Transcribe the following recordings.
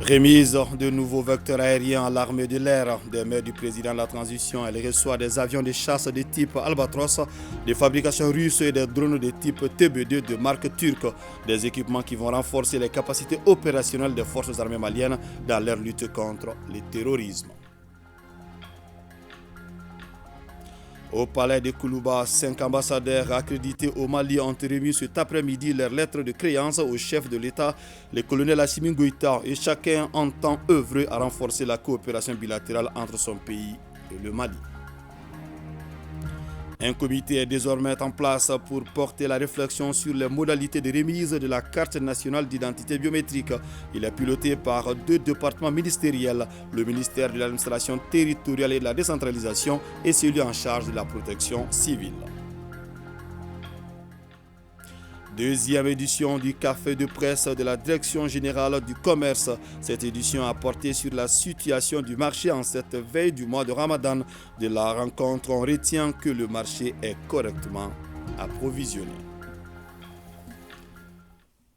Remise de nouveaux vecteurs aériens à l'armée de l'air. Des mains du président de la transition, elle reçoit des avions de chasse de type Albatros, des fabrications russes et des drones de type TB2 de marque turque. Des équipements qui vont renforcer les capacités opérationnelles des forces armées maliennes dans leur lutte contre le terrorisme. Au palais de Koulouba, 5 ambassadeurs accrédités au Mali ont remis cet après-midi leurs lettres de créance au chef de l'État, le colonel Assimi Goïta, et chacun entend œuvrer à renforcer la coopération bilatérale entre son pays et le Mali. Un comité est désormais en place pour porter la réflexion sur les modalités de remise de la carte nationale d'identité biométrique. Il est piloté par 2 départements ministériels, le ministère de l'administration territoriale et de la décentralisation et celui en charge de la protection civile. Deuxième édition du café de presse de la Direction générale du commerce. Cette édition a porté sur la situation du marché en cette veille du mois de Ramadan. De la rencontre, on retient que le marché est correctement approvisionné.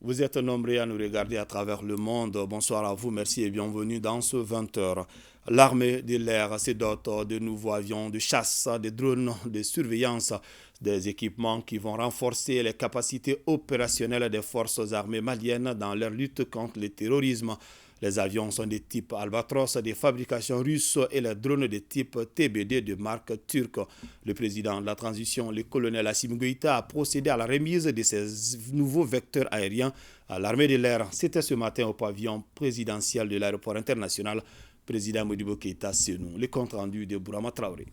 Vous êtes nombreux à nous regarder à travers le monde. Bonsoir à vous, merci et bienvenue dans ce 20h. L'armée de l'air se dote de nouveaux avions de chasse, des drones de surveillance, des équipements qui vont renforcer les capacités opérationnelles des forces armées maliennes dans leur lutte contre le terrorisme. Les avions sont des types Albatros, des fabrications russes et les drones de type TB2 de marque turque. Le président de la transition, le colonel Assimi Goïta, a procédé à la remise de ces nouveaux vecteurs aériens à l'armée de l'air. C'était ce matin au pavillon présidentiel de l'aéroport international. Président Modibo Keïta, c'est nous. Le compte rendu de Bourama Traoré.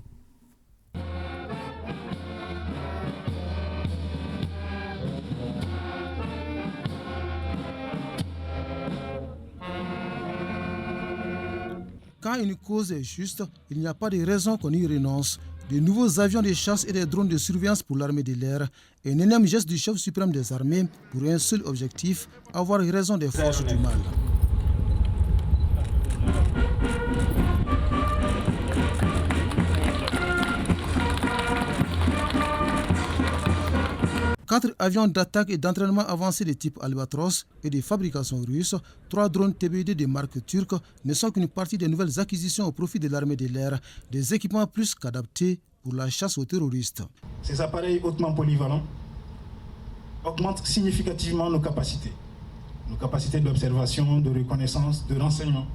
Quand une cause est juste, il n'y a pas de raison qu'on y renonce. De nouveaux avions de chasse et des drones de surveillance pour l'armée de l'air. Un énième geste du chef suprême des armées pour un seul objectif, avoir raison des forces du mal. Quatre avions d'attaque et d'entraînement avancés de type Albatros et de fabrication russe, 3 drones TB2 de marque turque ne sont qu'une partie des nouvelles acquisitions au profit de l'armée de l'air, des équipements plus qu'adaptés pour la chasse aux terroristes. Ces appareils hautement polyvalents augmentent significativement nos capacités d'observation, de reconnaissance, de renseignement,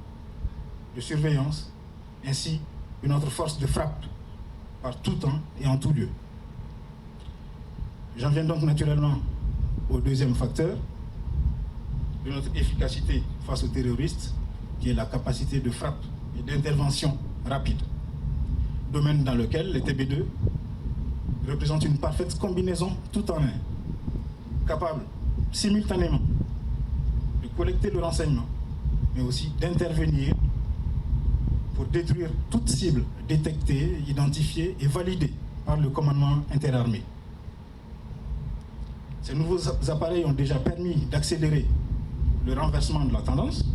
de surveillance, ainsi que notre force de frappe par tout temps et en tout lieu. J'en viens donc naturellement au deuxième facteur de notre efficacité face aux terroristes, qui est la capacité de frappe et d'intervention rapide. Domaine dans lequel les TB2 représentent une parfaite combinaison tout en un, capable simultanément de collecter le renseignement, mais aussi d'intervenir pour détruire toute cible détectée, identifiée et validée par le commandement interarmé. Ces nouveaux appareils ont déjà permis d'accélérer le renversement de la tendance.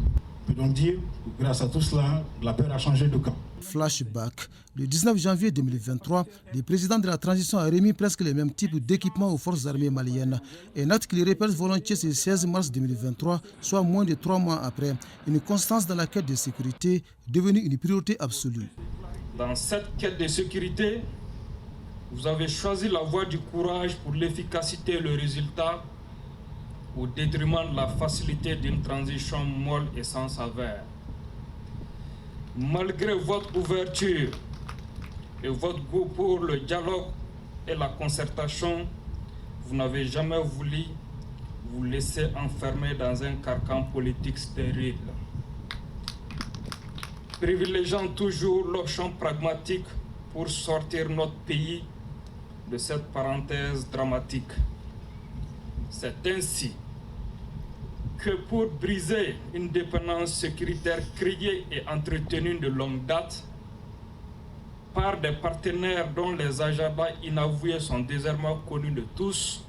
On peut donc dire que grâce à tout cela, la peur a changé de camp. Flashback. Le 19 janvier 2023, le président de la transition a remis presque les mêmes types d'équipements aux forces armées maliennes. Et note qu'il répète volontiers ce 16 mars 2023, soit moins de 3 mois après, une constance dans la quête de sécurité devenue une priorité absolue. Dans cette quête de sécurité, vous avez choisi la voie du courage pour l'efficacité et le résultat au détriment de la facilité d'une transition molle et sans saveur. Malgré votre ouverture et votre goût pour le dialogue et la concertation, vous n'avez jamais voulu vous laisser enfermer dans un carcan politique stérile. Privilégiant toujours l'option pragmatique pour sortir notre pays de cette parenthèse dramatique. C'est ainsi que pour briser une dépendance sécuritaire créée et entretenue de longue date par des partenaires dont les agendas inavoués sont désormais connus de tous,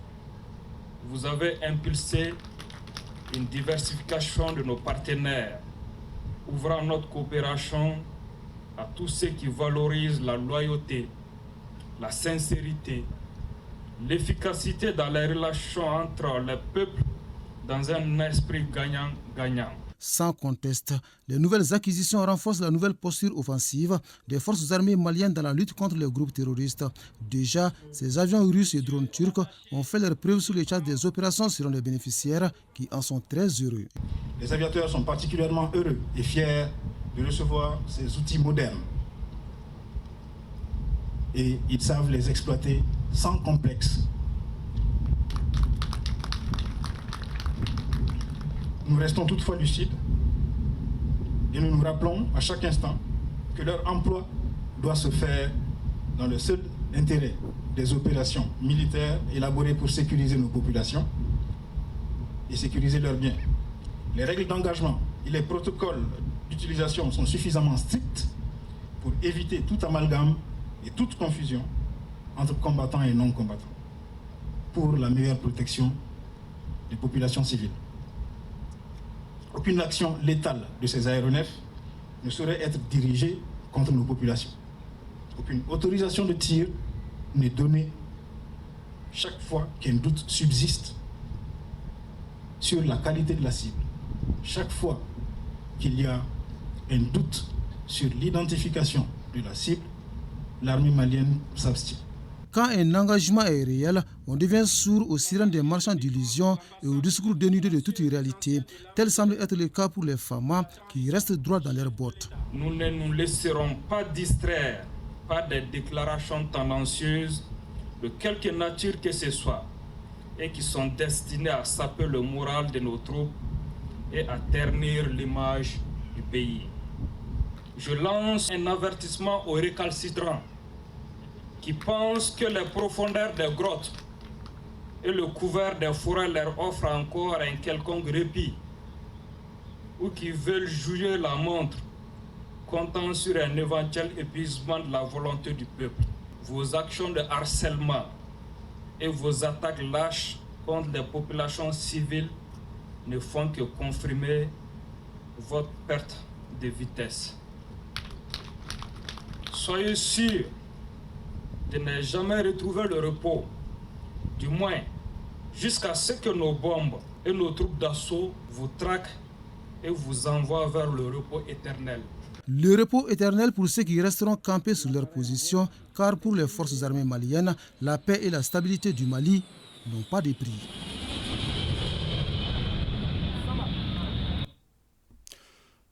vous avez impulsé une diversification de nos partenaires, ouvrant notre coopération à tous ceux qui valorisent la loyauté, la sincérité, l'efficacité dans les relations entre les peuples dans un esprit gagnant-gagnant. sans conteste. Les nouvelles acquisitions renforcent la nouvelle posture offensive des forces armées maliennes dans la lutte contre les groupes terroristes. Déjà, ces avions russes et drones turcs ont fait leur preuve sur les chartes des opérations selon les bénéficiaires qui en sont très heureux. Les aviateurs sont particulièrement heureux et fiers de recevoir ces outils modernes. Et ils savent les exploiter sans complexe. Nous restons toutefois lucides et nous nous rappelons à chaque instant que leur emploi doit se faire dans le seul intérêt des opérations militaires élaborées pour sécuriser nos populations et sécuriser leurs biens. Les règles d'engagement et les protocoles d'utilisation sont suffisamment stricts pour éviter tout amalgame et toute confusion entre combattants et non-combattants pour la meilleure protection des populations civiles. Aucune action létale de ces aéronefs ne saurait être dirigée contre nos populations. Aucune autorisation de tir n'est donnée chaque fois qu'un doute subsiste sur la qualité de la cible. Chaque fois qu'il y a un doute sur l'identification de la cible, l'armée malienne s'abstient. Quand un engagement est réel, on devient sourd aux sirènes des marchands d'illusions et aux discours dénudés de toute réalité. Tel semble être le cas pour les femmes qui restent droits dans leurs bottes. Nous ne nous laisserons pas distraire par des déclarations tendancieuses de quelque nature que ce soit et qui sont destinées à saper le moral de nos troupes et à ternir l'image du pays. Je lance un avertissement aux récalcitrants qui pensent que les profondeurs des grottes et le couvert des forêts leur offrent encore un quelconque répit, ou qui veulent jouer la montre, comptant sur un éventuel épuisement de la volonté du peuple. Vos actions de harcèlement et vos attaques lâches contre les populations civiles ne font que confirmer votre perte de vitesse. Soyez sûrs de ne jamais retrouver le repos, du moins jusqu'à ce que nos bombes et nos troupes d'assaut vous traquent et vous envoient vers le repos éternel. Le repos éternel pour ceux qui resteront campés sur leur position, car pour les forces armées maliennes, la paix et la stabilité du Mali n'ont pas de prix.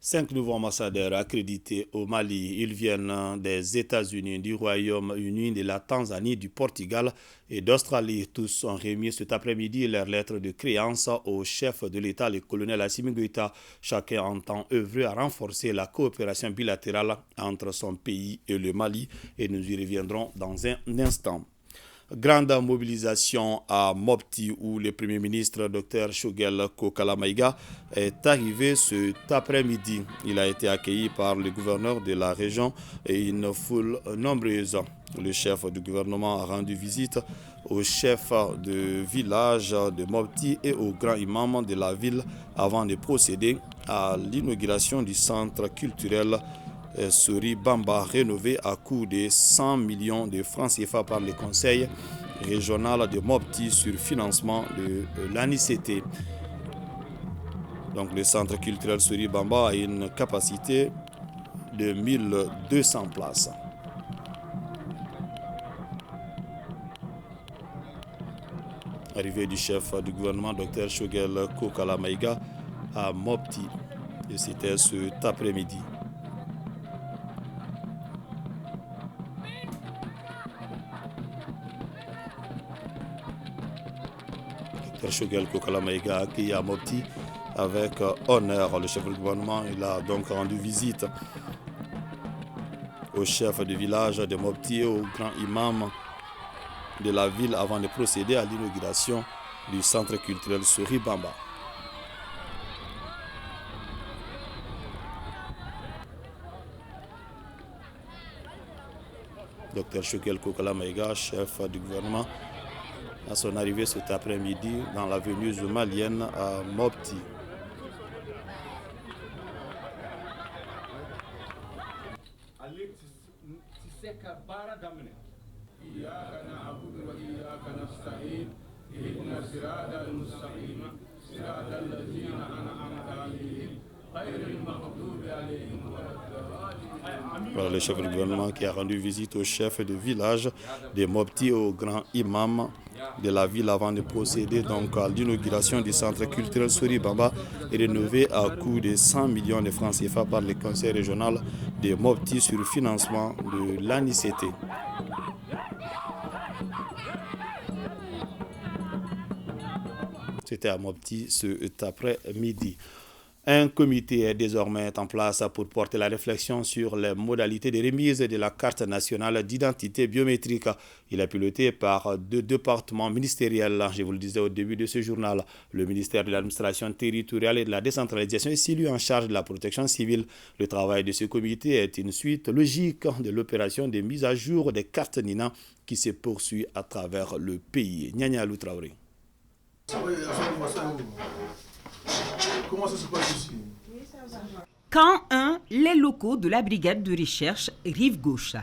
Cinq nouveaux ambassadeurs accrédités au Mali. Ils viennent des États-Unis, du Royaume-Uni, de la Tanzanie, du Portugal et d'Australie. Tous ont remis cet après-midi leur lettre de créance au chef de l'État, le colonel Assimi Goïta. Chacun entend œuvrer à renforcer la coopération bilatérale entre son pays et le Mali. Et nous y reviendrons dans un instant. Grande mobilisation à Mopti où le Premier ministre Dr Choguel Kokala Maïga est arrivé cet après-midi. Il a été accueilli par le gouverneur de la région et une foule nombreuse. Le chef du gouvernement a rendu visite au chef de village de Mopti et au grand imam de la ville avant de procéder à l'inauguration du centre culturel Sori Bamba, rénové à coût de 100 millions de francs CFA par le conseil régional de Mopti sur financement de l'ANICT. Donc le centre culturel Sori Bamba a une capacité de 1200 places. Arrivée du chef du gouvernement Dr Choguel Kokala Maïga à Mopti, et c'était cet après-midi. Choguel Kokala Maïga a accueilli à Mopti avec honneur. Le chef du gouvernement il a donc rendu visite au chef de village de Mopti et au grand imam de la ville avant de procéder à l'inauguration du centre culturel Sori Bamba. Dr Choguel Kokala Maïga, chef du gouvernement, à son arrivée cet après-midi dans l'avenue malienne à Mopti. Voilà le chef du gouvernement qui a rendu visite au chef de village de Mopti, au grand imam de la ville, avant de procéder donc à l'inauguration du centre culturel Sori Baba, rénové à coût de 100 millions de francs CFA par le conseil régional de Mopti sur le financement de l'ANICT. C'était à Mopti cet après-midi. Un comité est désormais en place pour porter la réflexion sur les modalités de remise de la carte nationale d'identité biométrique. Il est piloté par 2 départements ministériels. Je vous le disais au début de ce journal, le ministère de l'administration territoriale et de la décentralisation est celui en charge de la protection civile. Le travail de ce comité est une suite logique de l'opération de mise à jour des cartes NINA qui se poursuit à travers le pays. Nyanya Alou Traoré. Comment ça se passe ici? Camp 1, les locaux de la brigade de recherche Rive Gauche.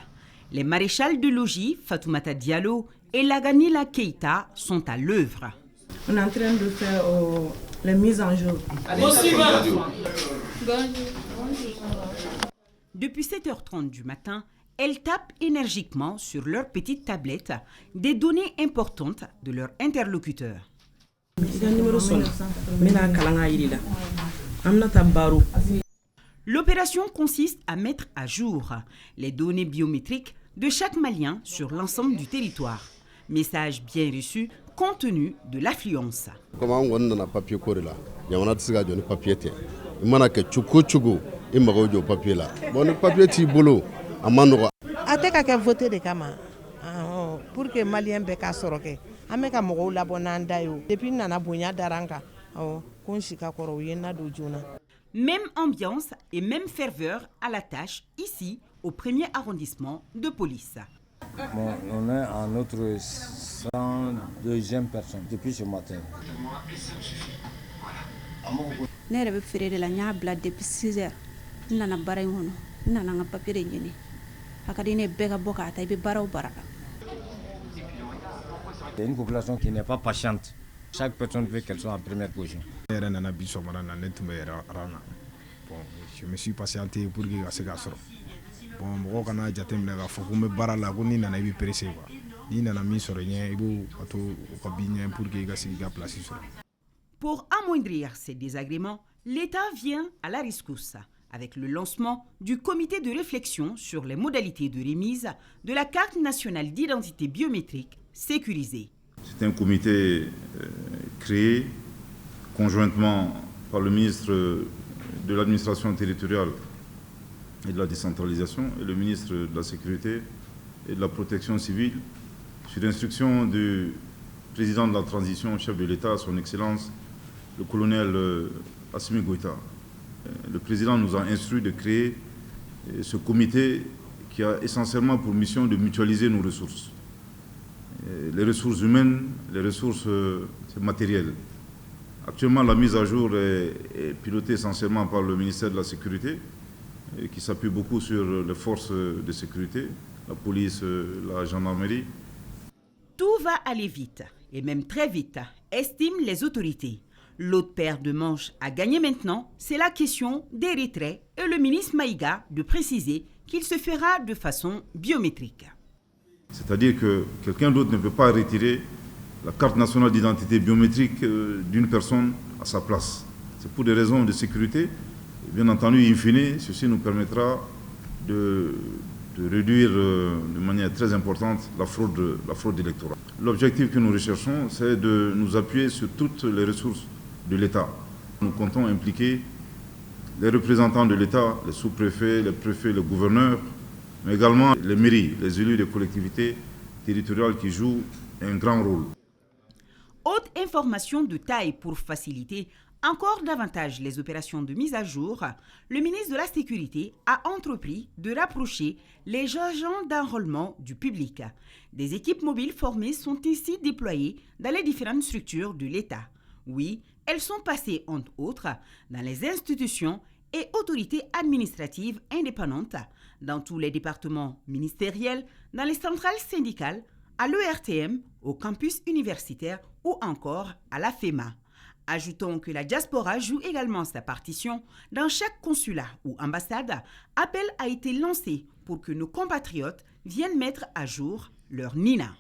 Les maréchals de logis Fatoumata Diallo et Laganila Keita sont à l'œuvre. On est en train de faire la mise en jour. Depuis 7h30 du matin, elles tapent énergiquement sur leur petite tablette des données importantes de leurs interlocuteurs. L'opération consiste à mettre à jour les données biométriques de chaque Malien sur l'ensemble du territoire. Message bien reçu compte tenu de l'affluence. Comment on a papier là? Il y a un de papier. Il m'a que chuku il m'a dit papier là. Bon papier ti bolo amano. Ateka ke voter de kama. Pour que Malien beka soroke. Ameka mogo la bonanda yo. Depuis nana bonya daranga. Konshika koro yena do jona. Même ambiance et même ferveur à la tâche ici au 1er arrondissement de police. Bon, on est à notre 102e personne depuis ce matin. Ne yɛrɛ bɛ feere de la n y'a bila depuis 6 heures n nana baara in kɔnɔ n nana n ka papier de ɲini a ka di ne bɛɛ ka bɔ k'a ta i bɛ baara o baara la. C'est une population qui n'est pas patiente. Chaque personne veut qu'elle soit en première position. Je me suis patienté pour que ça se fasse. Bon, mɔgɔw kana jateminɛ k'a fɔ ko n bɛ baara la ko ni nana I bɛ pressé quoi. Ni nana min sɔrɔ ɲɛ I b'o to o ka bi ɲɛ pour que I ka sigi I ka place sɔrɔ. Pour amoindrir ces désagréments, l'État vient à la rescousse avec le lancement du comité de réflexion sur les modalités de remise de la carte nationale d'identité biométrique sécurisée. C'est un comité créé conjointement par le ministre de l'administration territoriale et de la décentralisation et le ministre de la Sécurité et de la Protection civile sur instruction du président de la transition, chef de l'État, son Excellence, le colonel Assimi Goïta. Le président nous a instruit de créer ce comité qui a essentiellement pour mission de mutualiser nos ressources. Les ressources humaines, les ressources matérielles. Actuellement, la mise à jour est pilotée essentiellement par le ministère de la Sécurité, qui s'appuie beaucoup sur les forces de sécurité, la police, la gendarmerie. Tout va aller vite, et même très vite, estiment les autorités. L'autre paire de manches à gagner maintenant, c'est la question des retraits et le ministre Maïga de préciser qu'il se fera de façon biométrique. C'est-à-dire que quelqu'un d'autre ne peut pas retirer la carte nationale d'identité biométrique d'une personne à sa place. C'est pour des raisons de sécurité. Bien entendu, in fine, ceci nous permettra de réduire de manière très importante la fraude électorale. L'objectif que nous recherchons, c'est de nous appuyer sur toutes les ressources de l'État. Nous comptons impliquer les représentants de l'État, les sous-préfets, les préfets, les gouverneurs, mais également les mairies, les élus des collectivités territoriales qui jouent un grand rôle. Autre information de taille pour faciliter encore davantage les opérations de mise à jour, le ministre de la Sécurité a entrepris de rapprocher les agents d'enrôlement du public. Des équipes mobiles formées sont ici déployées dans les différentes structures de l'État. Oui, elles sont passées entre autres dans les institutions et autorités administratives indépendantes, dans tous les départements ministériels, dans les centrales syndicales, à l'ERTM, au campus universitaire ou encore à la FEMA. Ajoutons que la diaspora joue également sa partition. Dans chaque consulat ou ambassade, appel a été lancé pour que nos compatriotes viennent mettre à jour leur NINA.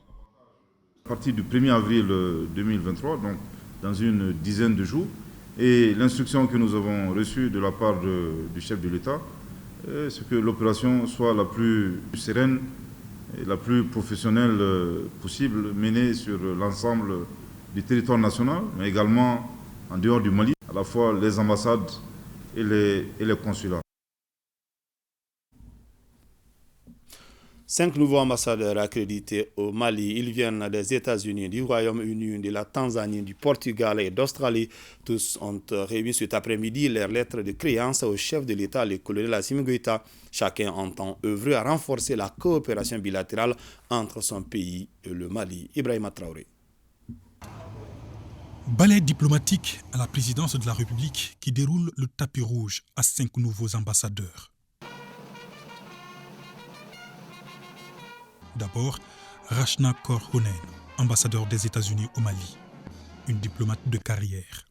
À partir du 1er avril 2023, donc dans une dizaine de jours, et l'instruction que nous avons reçue de la part du chef de l'État, c'est que l'opération soit la plus sereine et la plus professionnelle possible, menée sur l'ensemble du territoire national, mais également en dehors du Mali, à la fois les ambassades et les consulats. 5 nouveaux ambassadeurs accrédités au Mali. Ils viennent des États-Unis, du Royaume-Uni, de la Tanzanie, du Portugal et d'Australie. Tous ont remis cet après-midi leurs lettres de créance au chef de l'État, le colonel Assimi Goïta. Chacun entend œuvrer à renforcer la coopération bilatérale entre son pays et le Mali. Ibrahima Traoré. Balai diplomatique à la présidence de la République qui déroule le tapis rouge à 5 nouveaux ambassadeurs. D'abord, Rachna Kaur-Honen, ambassadeur des États-Unis au Mali, une diplomate de carrière.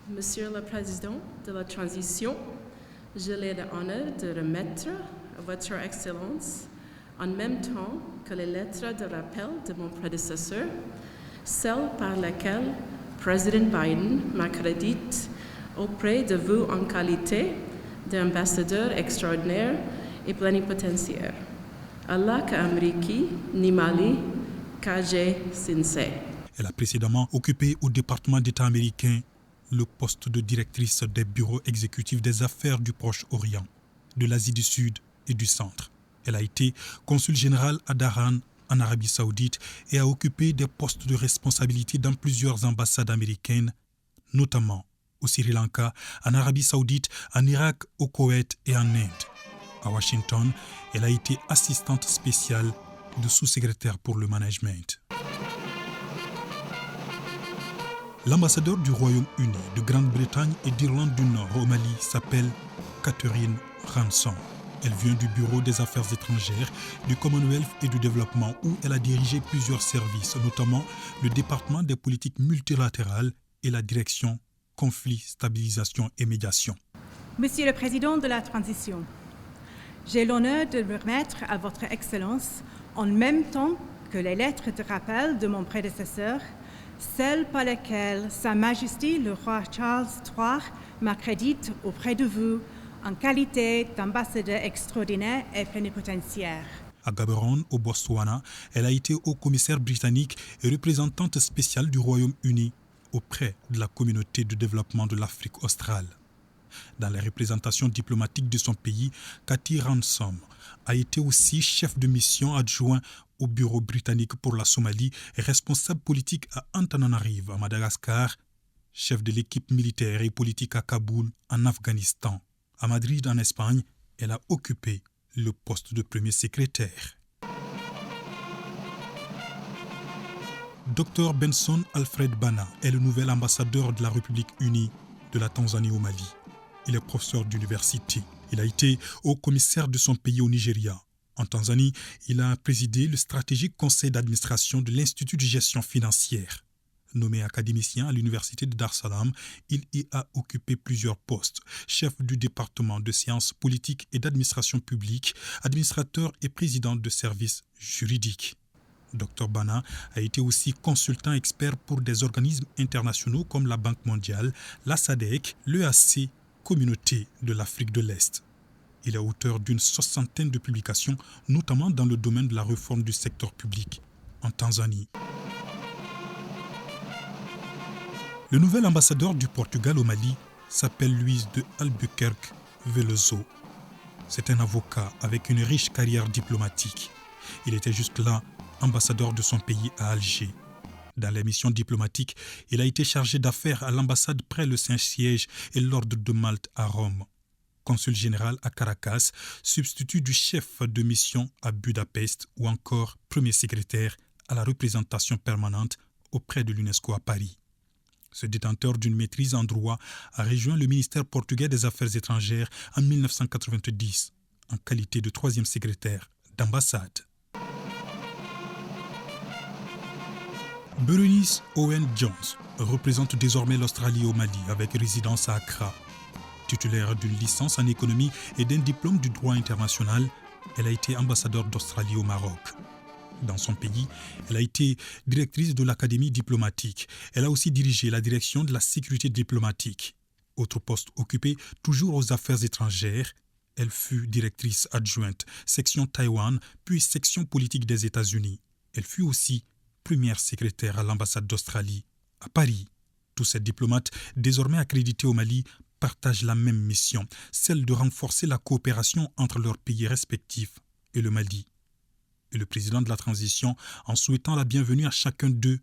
Monsieur le Président de la Transition, j'ai l'honneur de remettre à votre Excellence, en même temps que les lettres de rappel de mon prédécesseur, celle par laquelle Président Biden m'accrédite auprès de vous en qualité d'ambassadeur extraordinaire et plénipotentiaire. Allah Amriki Nimali Kaje Sinsei. Elle a précédemment occupé au département d'État américain le poste de directrice des bureaux exécutifs des affaires du Proche-Orient, de l'Asie du Sud et du Centre. Elle a été consul général à Dhahran, en Arabie Saoudite, et a occupé des postes de responsabilité dans plusieurs ambassades américaines, notamment au Sri Lanka, en Arabie Saoudite, en Irak, au Koweït et en Inde. À Washington, elle a été assistante spéciale de sous-secrétaire pour le management. L'ambassadeur du Royaume-Uni, de Grande-Bretagne et d'Irlande du Nord au Mali s'appelle Catherine Ransom. Elle vient du Bureau des Affaires étrangères, du Commonwealth et du Développement, où elle a dirigé plusieurs services, notamment le département des politiques multilatérales et la direction conflit, stabilisation et médiation. Monsieur le Président de la Transition, j'ai l'honneur de remettre à votre Excellence, en même temps que les lettres de rappel de mon prédécesseur, celles par lesquelles Sa Majesté le roi Charles III m'accrédite auprès de vous en qualité d'ambassadeur extraordinaire et plénipotentiaire. À Gaborone, au Botswana, elle a été haut-commissaire britannique et représentante spéciale du Royaume-Uni auprès de la communauté de développement de l'Afrique australe. Dans les représentations diplomatiques de son pays, Cathy Ransom a été aussi chef de mission adjoint au bureau britannique pour la Somalie et responsable politique à Antananarive, à Madagascar, chef de l'équipe militaire et politique à Kaboul, en Afghanistan. À Madrid, en Espagne, elle a occupé le poste de premier secrétaire. Dr Benson Alfred Bana est le nouvel ambassadeur de la République unie de la Tanzanie au Mali. Il est professeur d'université. Il a été haut-commissaire de son pays au Nigeria. En Tanzanie, il a présidé le stratégique conseil d'administration de l'Institut de gestion financière. Nommé académicien à l'université de Dar es Salaam, il y a occupé plusieurs postes. Chef du département de sciences politiques et d'administration publique, administrateur et président de services juridiques. Dr Bana a été aussi consultant expert pour des organismes internationaux comme la Banque mondiale, la SADC, l'EAC, Communauté de l'Afrique de l'Est. Il est auteur d'une 60aine de publications, notamment dans le domaine de la réforme du secteur public en Tanzanie. Le nouvel ambassadeur du Portugal au Mali s'appelle Luís de Albuquerque Veloso. C'est un avocat avec une riche carrière diplomatique. Il était jusque-là ambassadeur de son pays à Alger. Dans les missions diplomatiques, il a été chargé d'affaires à l'ambassade près le Saint-Siège et l'Ordre de Malte à Rome. Consul général à Caracas, substitut du chef de mission à Budapest ou encore premier secrétaire à la représentation permanente auprès de l'UNESCO à Paris. Ce détenteur d'une maîtrise en droit a rejoint le ministère portugais des Affaires étrangères en 1990 en qualité de troisième secrétaire d'ambassade. Berenice Owen Jones représente désormais l'Australie au Mali avec résidence à Accra. Titulaire d'une licence en économie et d'un diplôme du droit international, elle a été ambassadeur d'Australie au Maroc. Dans son pays, elle a été directrice de l'Académie diplomatique. Elle a aussi dirigé la direction de la sécurité diplomatique. Autre poste occupé, toujours aux affaires étrangères, elle fut directrice adjointe, section Taïwan, puis section politique des États-Unis. Elle fut aussi première secrétaire à l'ambassade d'Australie à Paris. Tous ces diplomates, désormais accrédités au Mali, partagent la même mission, celle de renforcer la coopération entre leurs pays respectifs et le Mali. Et le président de la transition, en souhaitant la bienvenue à chacun d'eux,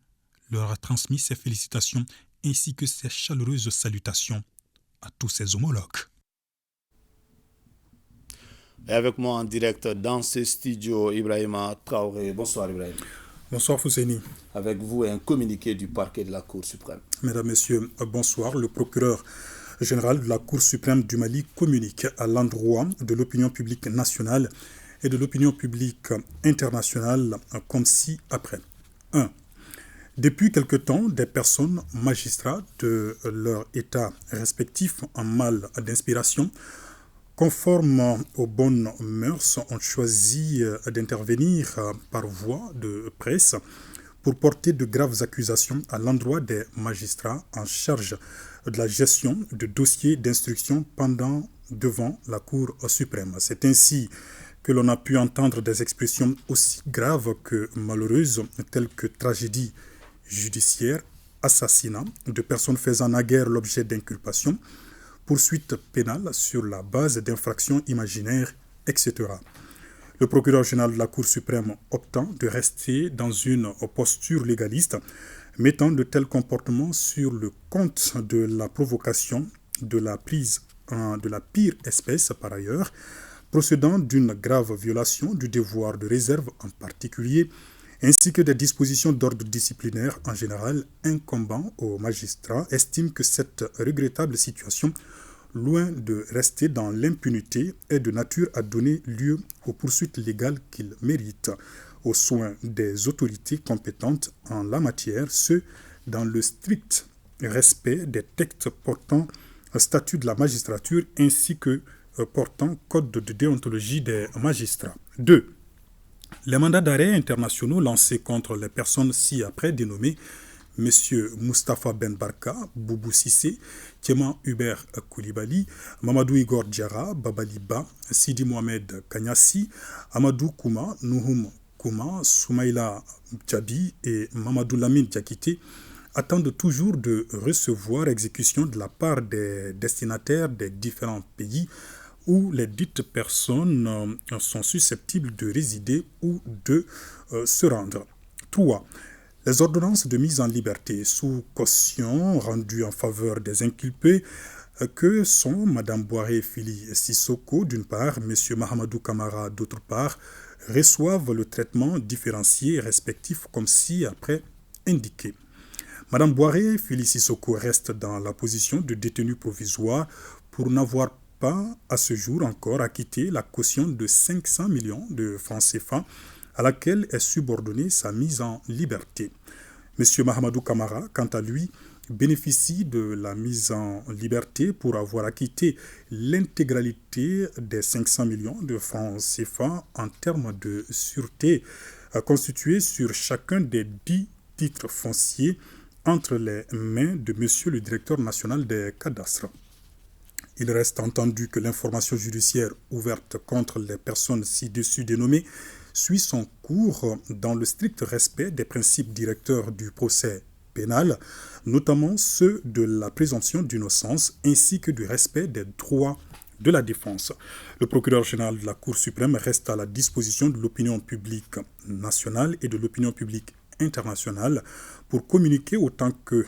leur a transmis ses félicitations ainsi que ses chaleureuses salutations à tous ses homologues. Et avec moi en direct dans ce studio, Ibrahima Traoré. Bonsoir Ibrahima. Bonsoir Fousseini. Avec vous, un communiqué du parquet de la Cour suprême. Mesdames, Messieurs, bonsoir. Le procureur général de la Cour suprême du Mali communique à l'endroit de l'opinion publique nationale et de l'opinion publique internationale comme ci-après. 1. Depuis quelque temps, des personnes magistrats de leur état respectif en mal d'inspiration, conformes aux bonnes mœurs, ont choisi d'intervenir par voie de presse pour porter de graves accusations à l'endroit des magistrats en charge de la gestion de dossiers d'instruction pendant devant la Cour suprême. C'est ainsi que l'on a pu entendre des expressions aussi graves que malheureuses, telles que tragédie judiciaire, assassinat de personnes faisant naguère l'objet d'inculpations, poursuite pénale sur la base d'infractions imaginaires, etc. Le procureur général de la Cour suprême optant de rester dans une posture légaliste, mettant de tels comportements sur le compte de la provocation, de la prise de la pire espèce par ailleurs, procédant d'une grave violation du devoir de réserve en particulier, ainsi que des dispositions d'ordre disciplinaire en général incombant aux magistrats, estime que cette regrettable situation, loin de rester dans l'impunité, est de nature à donner lieu aux poursuites légales qu'il mérite, aux soins des autorités compétentes en la matière, ce dans le strict respect des textes portant statut de la magistrature ainsi que portant code de déontologie des magistrats. 2. Les mandats d'arrêt internationaux lancés contre les personnes ci-après dénommées M. Moustapha Ben Barka, Boubou Sissé, Kéman Hubert Koulibaly, Mamadou Igor Diarra, Babali Ba, Sidi Mohamed Kanyassi, Amadou Kouma, Nouhoum Kouma, Soumaïla Djabi et Mamadou Lamine Diakité attendent toujours de recevoir exécution de la part des destinataires des différents pays où les dites personnes sont susceptibles de résider ou de se rendre. 3. Les ordonnances de mise en liberté sous caution rendues en faveur des inculpés que sont Mme Boiré Fili Sissoko d'une part, M. Mahamadou Kamara d'autre part, reçoivent le traitement différencié respectif comme ci-après indiqué. Mme Boiré Fili Sissoko reste dans la position de détenue provisoire pour n'avoir pas à ce jour encore acquitté la caution de 500 millions de francs CFA à laquelle est subordonnée sa mise en liberté. M. Mahamadou Kamara, quant à lui, bénéficie de la mise en liberté pour avoir acquitté l'intégralité des 500 millions de francs CFA en termes de sûreté constitués sur chacun des 10 titres fonciers entre les mains de M. le directeur national des cadastres. Il reste entendu que l'information judiciaire ouverte contre les personnes ci-dessus dénommées suit son cours dans le strict respect des principes directeurs du procès pénal, notamment ceux de la présomption d'innocence ainsi que du respect des droits de la défense. Le procureur général de la Cour suprême reste à la disposition de l'opinion publique nationale et de l'opinion publique internationale pour communiquer autant que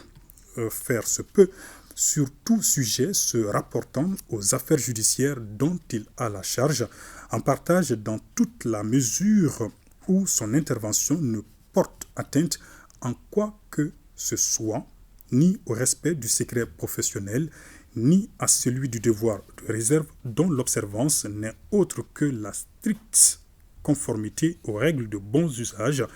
faire se peut sur tout sujet se rapportant aux affaires judiciaires dont il a la charge, en partage dans toute la mesure où son intervention ne porte atteinte en quoi que ce soit, ni au respect du secret professionnel, ni à celui du devoir de réserve dont l'observance n'est autre que la stricte conformité aux règles de bons usages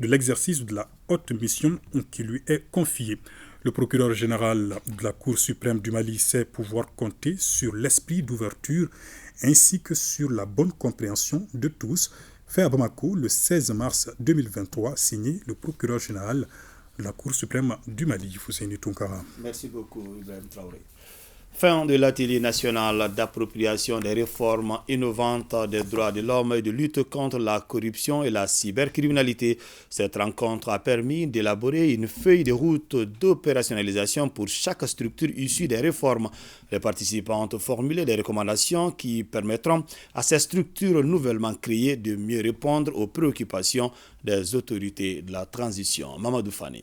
de l'exercice de la haute mission qui lui est confiée. Le procureur général de la Cour suprême du Mali sait pouvoir compter sur l'esprit d'ouverture ainsi que sur la bonne compréhension de tous. Fait à Bamako le 16 mars 2023, signé le procureur général de la Cour suprême du Mali, Fousseini Tounkara. Merci beaucoup, Ibrahim Traoré. Fin de l'atelier national d'appropriation des réformes innovantes des droits de l'homme et de lutte contre la corruption et la cybercriminalité. Cette rencontre a permis d'élaborer une feuille de route d'opérationnalisation pour chaque structure issue des réformes. Les participants ont formulé des recommandations qui permettront à ces structures nouvellement créées de mieux répondre aux préoccupations des autorités de la transition. Mamadou Fani.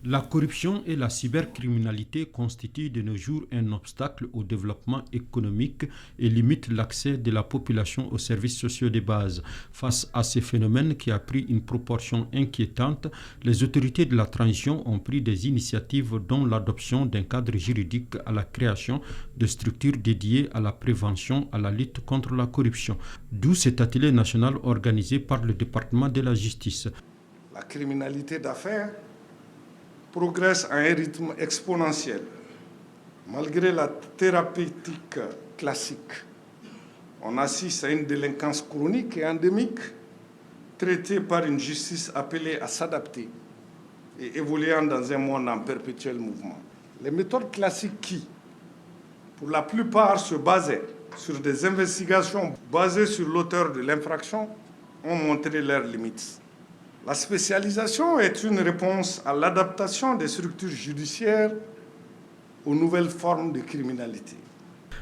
La corruption et la cybercriminalité constituent de nos jours un obstacle au développement économique et limitent l'accès de la population aux services sociaux de base. Face à ces phénomènes qui a pris une proportion inquiétante, les autorités de la transition ont pris des initiatives dont l'adoption d'un cadre juridique à la création de structures dédiées à la prévention, à la lutte contre la corruption. D'où cet atelier national organisé par le département de la justice. La criminalité d'affaires progresse à un rythme exponentiel. Malgré la thérapeutique classique, on assiste à une délinquance chronique et endémique, traitée par une justice appelée à s'adapter et évoluant dans un monde en perpétuel mouvement. Les méthodes classiques qui, pour la plupart, se basaient sur des investigations basées sur l'auteur de l'infraction, ont montré leurs limites. La spécialisation est une réponse à l'adaptation des structures judiciaires aux nouvelles formes de criminalité.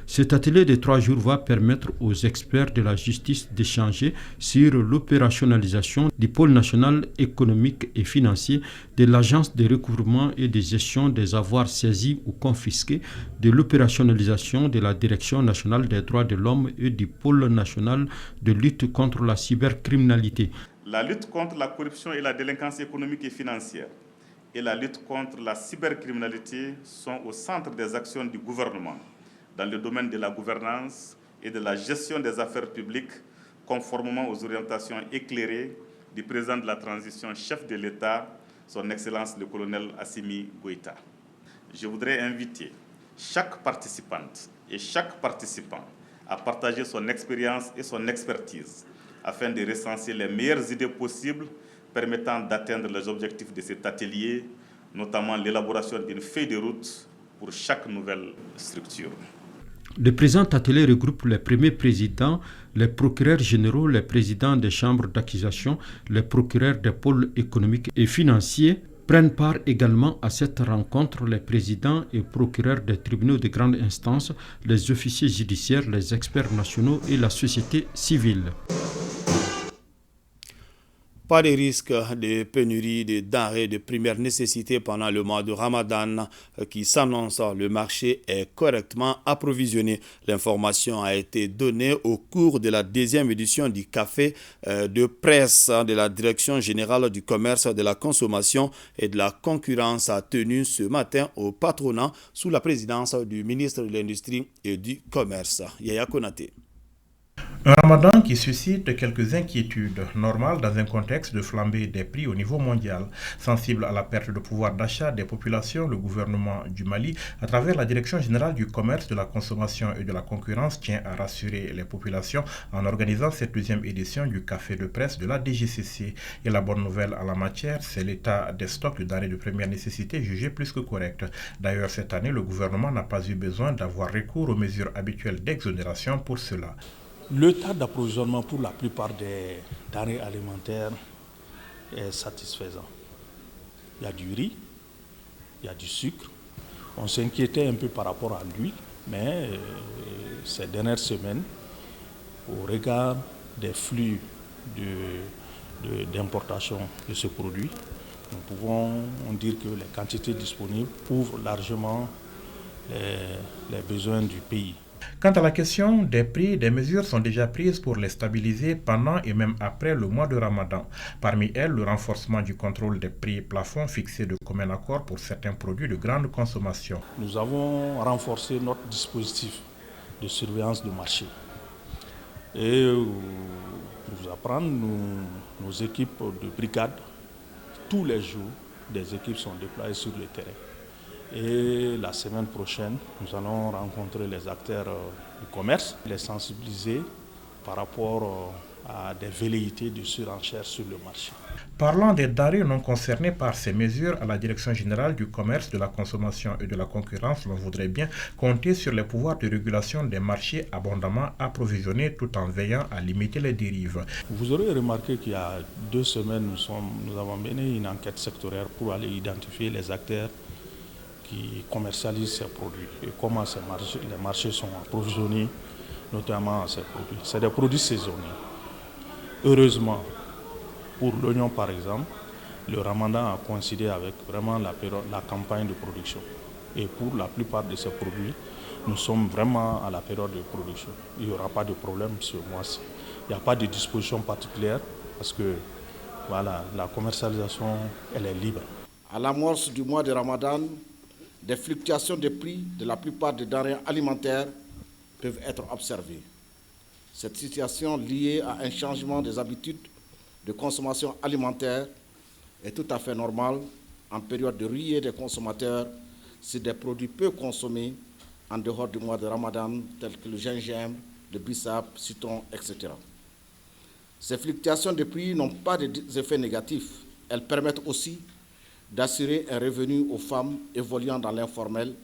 Cet atelier de 3 jours va permettre aux experts de la justice d'échanger sur l'opérationnalisation du pôle national économique et financier, de l'agence de recouvrement et de gestion des avoirs saisis ou confisqués, de l'opérationnalisation de la direction nationale des droits de l'homme et du pôle national de lutte contre la cybercriminalité. La lutte contre la corruption et la délinquance économique et financière et la lutte contre la cybercriminalité sont au centre des actions du gouvernement dans le domaine de la gouvernance et de la gestion des affaires publiques, conformément aux orientations éclairées du président de la transition, chef de l'État, son Excellence le colonel Assimi Goïta. Je voudrais inviter chaque participante et chaque participant à partager son expérience et son expertise afin de recenser les meilleures idées possibles permettant d'atteindre les objectifs de cet atelier, notamment l'élaboration d'une feuille de route pour chaque nouvelle structure. Le présent atelier regroupe les premiers présidents, les procureurs généraux, les présidents des chambres d'accusation, les procureurs des pôles économiques et financiers. Prennent part également à cette rencontre les présidents et procureurs des tribunaux de grande instance, les officiers judiciaires, les experts nationaux et la société civile. Pas de risque de pénurie de denrées de première nécessité pendant le mois de Ramadan qui s'annonce. Le marché est correctement approvisionné. L'information a été donnée au cours de la 2e édition du café de presse de la Direction générale du commerce, de la consommation et de la concurrence tenu ce matin au patronat sous la présidence du ministre de l'Industrie et du Commerce, Yaya Konaté. Un ramadan qui suscite quelques inquiétudes, normales dans un contexte de flambée des prix au niveau mondial. Sensible à la perte de pouvoir d'achat des populations, le gouvernement du Mali, à travers la Direction générale du commerce, de la consommation et de la concurrence, tient à rassurer les populations en organisant cette 2e édition du café de presse de la DGCC. Et la bonne nouvelle en la matière, c'est l'état des stocks de denrées de première nécessité jugé plus que correct. D'ailleurs, cette année, le gouvernement n'a pas eu besoin d'avoir recours aux mesures habituelles d'exonération pour cela. L'état d'approvisionnement pour la plupart des denrées alimentaires est satisfaisant. Il y a du riz, il y a du sucre. On s'inquiétait un peu par rapport à l'huile, mais ces dernières semaines, au regard des flux d'importation de ce produit, nous pouvons dire que les quantités disponibles couvrent largement les besoins du pays. Quant à la question des prix, des mesures sont déjà prises pour les stabiliser pendant et même après le mois de Ramadan. Parmi elles, le renforcement du contrôle des prix plafonds fixés de commun accord pour certains produits de grande consommation. Nous avons renforcé notre dispositif de surveillance du marché. Et Pour vous apprendre, nos équipes de brigade, tous les jours, des équipes sont déployées sur le terrain. Et la semaine prochaine, nous allons rencontrer les acteurs du commerce, les sensibiliser par rapport à des velléités de surenchère sur le marché. Parlant des denrées non concernées par ces mesures, à la Direction générale du commerce, de la consommation et de la concurrence, l'on voudrait bien compter sur les pouvoirs de régulation des marchés abondamment approvisionnés tout en veillant à limiter les dérives. Vous aurez remarqué qu'il y a 2 semaines, nous avons mené une enquête sectorielle pour aller identifier les acteurs qui commercialisent ces produits et comment les marchés sont approvisionnés, notamment ces produits. C'est des produits saisonniers. Heureusement, pour l'oignon par exemple, le ramadan a coïncidé avec vraiment la campagne de production. Et pour la plupart de ces produits, nous sommes vraiment à la période de production. Il n'y aura pas de problème ce mois-ci. Il n'y a pas de disposition particulière parce que voilà, la commercialisation, elle est libre. À l'amorce du mois de Ramadan, des fluctuations de prix de la plupart des denrées alimentaires peuvent être observées. Cette situation liée à un changement des habitudes de consommation alimentaire est tout à fait normale en période de ruée des consommateurs sur des produits peu consommés en dehors du mois de Ramadan, tels que le gingembre, le bissap, citron, etc. Ces fluctuations de prix n'ont pas d'effets négatifs. Elles permettent aussi d'assurer un revenu aux femmes évoluant dans l'informel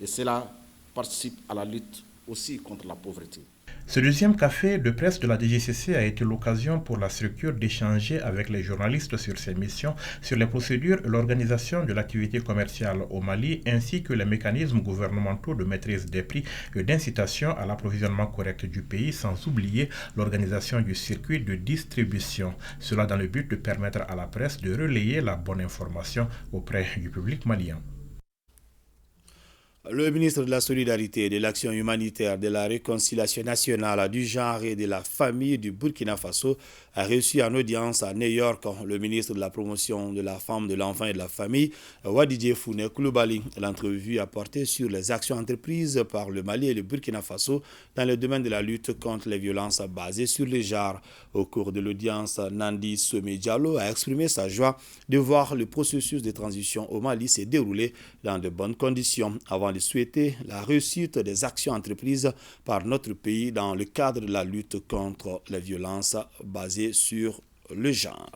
et cela participe à la lutte aussi contre la pauvreté. Ce deuxième café de presse de la DGCC a été l'occasion pour la structure d'échanger avec les journalistes sur ses missions, sur les procédures et l'organisation de l'activité commerciale au Mali, ainsi que les mécanismes gouvernementaux de maîtrise des prix et d'incitation à l'approvisionnement correct du pays, sans oublier l'organisation du circuit de distribution. Cela dans le but de permettre à la presse de relayer la bonne information auprès du public malien. Le ministre de la Solidarité, de l'Action humanitaire, de la Réconciliation nationale, du genre et de la famille du Burkina Faso a reçu en audience à New York le ministre de la Promotion de la Femme, de l'Enfant et de la Famille, Wadidje Founé Koulibaly. L'entrevue a porté sur les actions entreprises par le Mali et le Burkina Faso dans le domaine de la lutte contre les violences basées sur les genres. Au cours de l'audience, Nandi Somé Diallo a exprimé sa joie de voir le processus de transition au Mali se dérouler dans de bonnes conditions, avant de souhaiter la réussite des actions entreprises par notre pays dans le cadre de la lutte contre les violences basées sur le genre.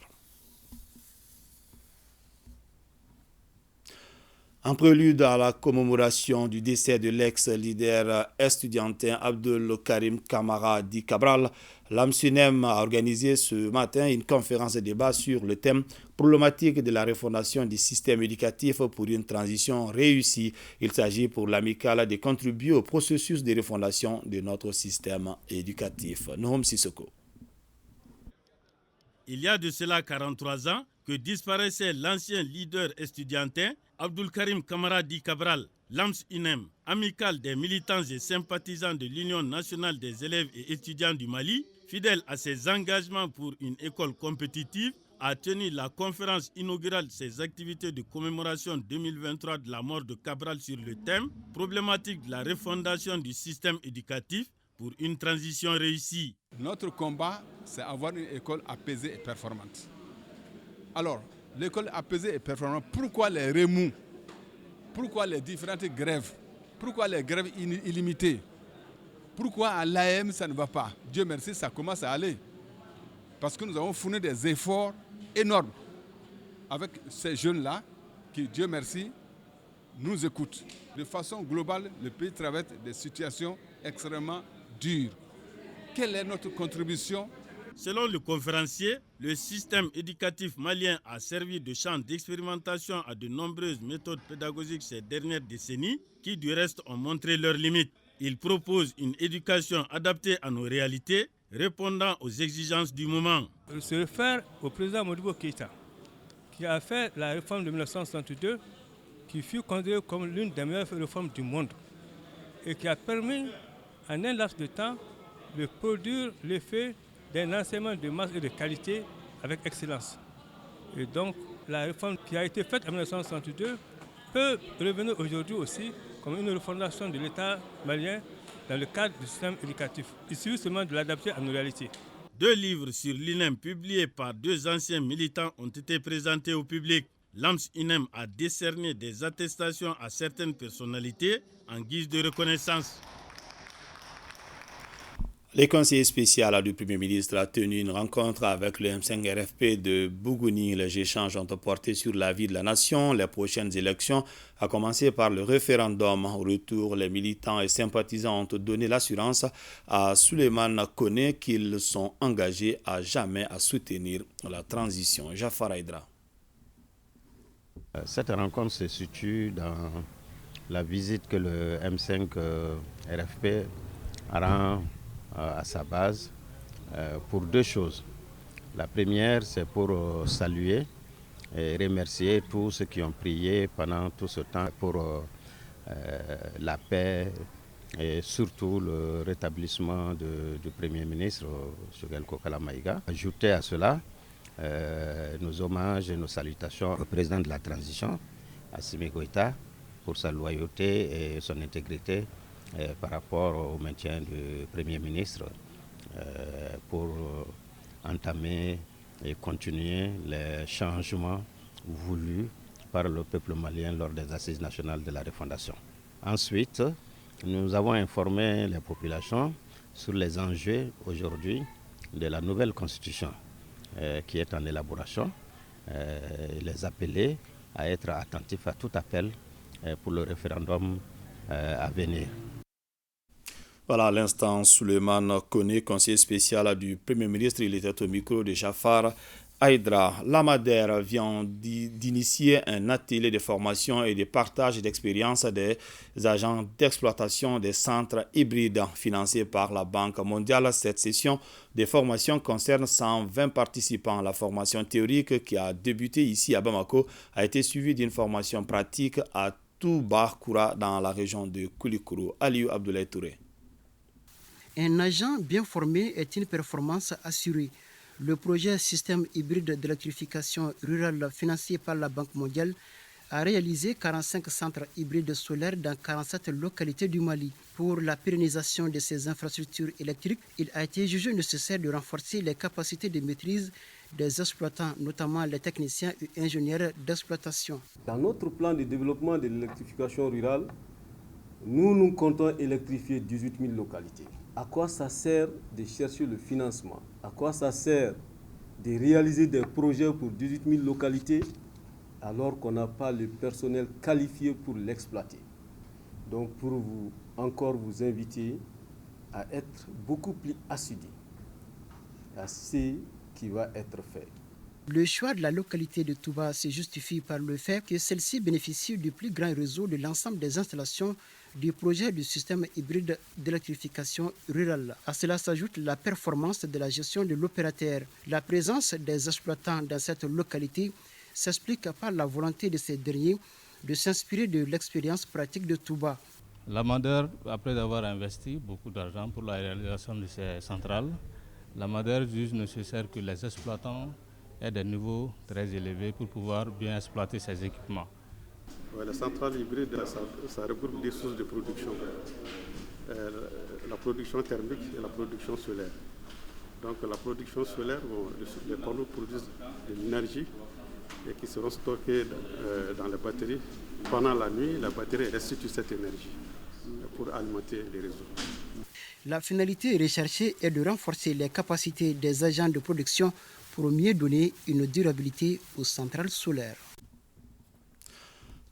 En prélude à la commémoration du décès de l'ex-leader estudiantin Abdul Karim Kamara Di Cabral, l'AMSUNEM a organisé ce matin une conférence de débat sur le thème « Problématique de la refondation du système éducatif pour une transition réussie ». Il s'agit pour l'amicale de contribuer au processus de refondation de notre système éducatif. Nohom Sissoko. Il y a de cela 43 ans que disparaissait l'ancien leader estudiantin Abdul Karim Kamara Di Cabral, l'AMSUNEM, amicale des militants et sympathisants de l'Union nationale des élèves et étudiants du Mali, fidèle à ses engagements pour une école compétitive, a tenu la conférence inaugurale de ses activités de commémoration 2023 de la mort de Cabral sur le thème « Problématique de la refondation du système éducatif pour une transition réussie ». Notre combat, c'est avoir une école apaisée et performante. Alors, l'école apaisée et performante, pourquoi les remous? Pourquoi les différentes grèves? Pourquoi les grèves illimitées? Pourquoi à l'AM ça ne va pas? Dieu merci, ça commence à aller. Parce que nous avons fourni des efforts énormes avec ces jeunes-là qui, Dieu merci, nous écoutent. De façon globale, le pays traverse des situations extrêmement dures. Quelle est notre contribution? Selon le conférencier, le système éducatif malien a servi de champ d'expérimentation à de nombreuses méthodes pédagogiques ces dernières décennies qui du reste ont montré leurs limites. Il propose une éducation adaptée à nos réalités, répondant aux exigences du moment. Il se réfère au président Modibo Keïta, qui a fait la réforme de 1962, qui fut considérée comme l'une des meilleures réformes du monde et qui a permis, en un laps de temps, de produire l'effet d'un enseignement de masse et de qualité avec excellence. Et donc, la réforme qui a été faite en 1962 peut revenir aujourd'hui aussi comme une refondation de l'État malien dans le cadre du système éducatif. Il suffit seulement de l'adapter à nos réalités. 2 livres sur l'INEM publiés par 2 anciens militants ont été présentés au public. L'AMS INEM a décerné des attestations à certaines personnalités en guise de reconnaissance. Le conseiller spécial du Premier ministre a tenu une rencontre avec le M5 RFP de Bougouni. Les échanges ont porté sur la vie de la nation, les prochaines élections, à commencer par le référendum. Au retour, les militants et sympathisants ont donné l'assurance à Souleymane Koné qu'ils sont engagés à jamais à soutenir la transition. Jafar Aïdra. Cette rencontre se situe dans la visite que le M5 RFP rend à sa base pour 2 choses. La première, c'est pour saluer et remercier tous ceux qui ont prié pendant tout ce temps pour la paix et surtout le rétablissement du Premier ministre, Choguel Kokala Maïga. Ajouter à cela nos hommages et nos salutations au président de la transition, Assimi Goïta, pour sa loyauté et son intégrité par rapport au maintien du Premier ministre pour entamer et continuer les changements voulus par le peuple malien lors des assises nationales de la refondation. Ensuite, nous avons informé les populations sur les enjeux aujourd'hui de la nouvelle constitution qui est en élaboration, les appeler à être attentifs à tout appel pour le référendum à venir. Voilà, à l'instant, Souleymane Koné, conseiller spécial du Premier ministre, il était au micro de Jafar Aïdra. La Madère vient d'initier un atelier de formation et de partage d'expérience des agents d'exploitation des centres hybrides financés par la Banque mondiale. Cette session de formation concerne 120 participants. La formation théorique qui a débuté ici à Bamako a été suivie d'une formation pratique à Touba-Koura dans la région de Koulikoro. Aliou Abdoulaye Touré. Un agent bien formé est une performance assurée. Le projet Système hybride d'électrification rurale financé par la Banque mondiale a réalisé 45 centres hybrides solaires dans 47 localités du Mali. Pour la pérennisation de ces infrastructures électriques, il a été jugé nécessaire de renforcer les capacités de maîtrise des exploitants, notamment les techniciens et ingénieurs d'exploitation. Dans notre plan de développement de l'électrification rurale, nous comptons électrifier 18 000 localités. À quoi ça sert de chercher le financement? À quoi ça sert de réaliser des projets pour 18 000 localités alors qu'on n'a pas le personnel qualifié pour l'exploiter? Donc pour vous inviter à être beaucoup plus assidu à ce qui va être fait. Le choix de la localité de Touba se justifie par le fait que celle-ci bénéficie du plus grand réseau de l'ensemble des installations du projet du système hybride d'électrification rurale. À cela s'ajoute la performance de la gestion de l'opérateur. La présence des exploitants dans cette localité s'explique par la volonté de ces derniers de s'inspirer de l'expérience pratique de Touba. La Madère, après avoir investi beaucoup d'argent pour la réalisation de ces centrales, la Madère juge nécessaire que les exploitants aient des niveaux très élevés pour pouvoir bien exploiter ces équipements. La centrale hybride, ça regroupe des sources de production, la production thermique et la production solaire. Donc la production solaire, les panneaux produisent de l'énergie et qui seront stockés dans les batteries. Pendant la nuit, la batterie restitue cette énergie pour alimenter les réseaux. La finalité recherchée est de renforcer les capacités des agents de production pour mieux donner une durabilité aux centrales solaires.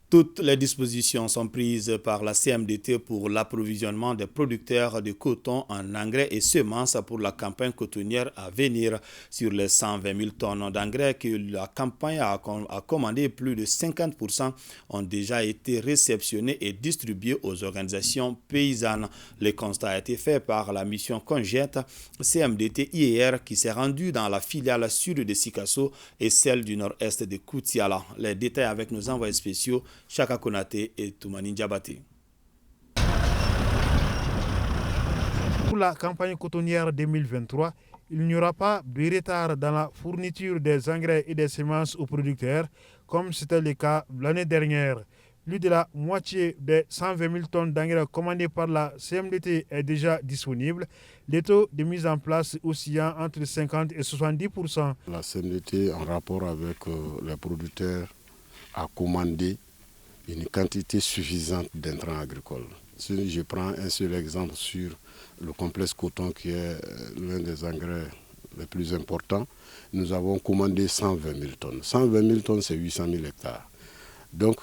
Toutes les dispositions sont prises par la CMDT pour l'approvisionnement des producteurs de coton en engrais et semences pour la campagne cotonnière à venir. Sur les 120 000 tonnes d'engrais que la campagne a commandé, plus de 50% ont déjà été réceptionnés et distribués aux organisations paysannes. Le constat a été fait par la mission conjointe CMDT IER qui s'est rendue dans la filiale sud de Sikasso et celle du nord-est de Koutiala. Les détails avec nos envoyés spéciaux Chaka Konaté et Toumani Diabaté. Pour la campagne cotonnière 2023, il n'y aura pas de retard dans la fourniture des engrais et des semences aux producteurs, comme c'était le cas l'année dernière. Plus de la moitié des 120 000 tonnes d'engrais commandées par la CMDT est déjà disponible. Les taux de mise en place oscillant entre 50 et 70%. La CMDT, en rapport avec les producteurs, a commandé une quantité suffisante d'intrants agricoles. Si je prends un seul exemple sur le complexe coton qui est l'un des engrais les plus importants, nous avons commandé 120 000 tonnes. 120 000 tonnes, c'est 800 000 hectares. Donc,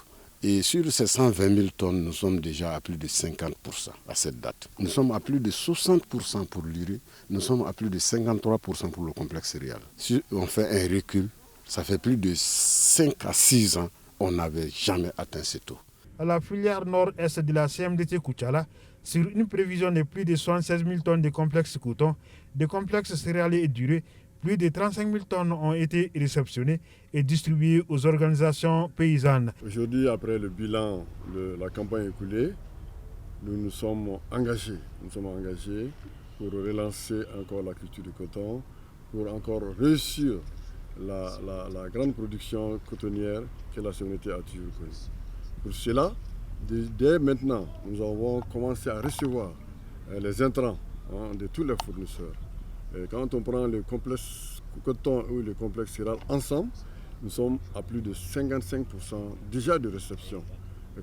et sur ces 120 000 tonnes, nous sommes déjà à plus de 50% à cette date. Nous sommes à plus de 60% pour l'urée, nous sommes à plus de 53% pour le complexe céréal. Si on fait un recul, ça fait plus de 5 à 6 ans, on n'avait jamais atteint ce taux. À la filière nord-est de la CMDT Koutiala, sur une prévision de plus de 76 000 tonnes de complexes coton, de complexes céréaliers et d'urée, plus de 35 000 tonnes ont été réceptionnées et distribuées aux organisations paysannes. Aujourd'hui, après le bilan de la campagne écoulée, nous sommes engagés pour relancer encore la culture du coton, pour encore réussir la grande production cotonnière que la CMDT a toujours connue. Pour cela, dès maintenant, nous avons commencé à recevoir les intrants de tous les fournisseurs. Et quand on prend le complexe coton ou le complexe céréal ensemble, nous sommes à plus de 55% déjà de réception,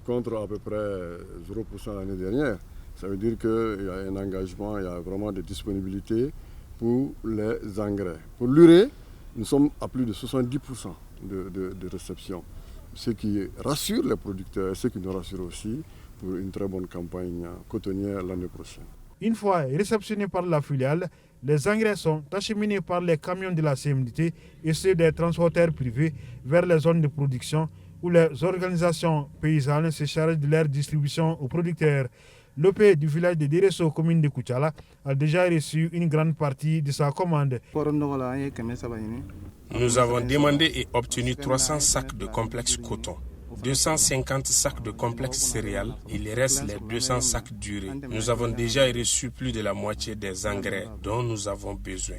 contre à peu près 0% l'année dernière. Ça veut dire qu'il y a un engagement, il y a vraiment des disponibilités pour les engrais. Pour l'urée, nous sommes à plus de 70% de réception, ce qui rassure les producteurs et ce qui nous rassure aussi pour une très bonne campagne cotonnière l'année prochaine. Une fois réceptionnés par la filiale, les engrais sont acheminés par les camions de la CMDT et ceux des transporteurs privés vers les zones de production où les organisations paysannes se chargent de leur distribution aux producteurs. L'OP du village de Deresso, commune de Koutiala, a déjà reçu une grande partie de sa commande. Nous avons demandé et obtenu 300 sacs de complexe coton, 250 sacs de complexe céréales. Il reste les 200 sacs d'urée. Nous avons déjà reçu plus de la moitié des engrais dont nous avons besoin.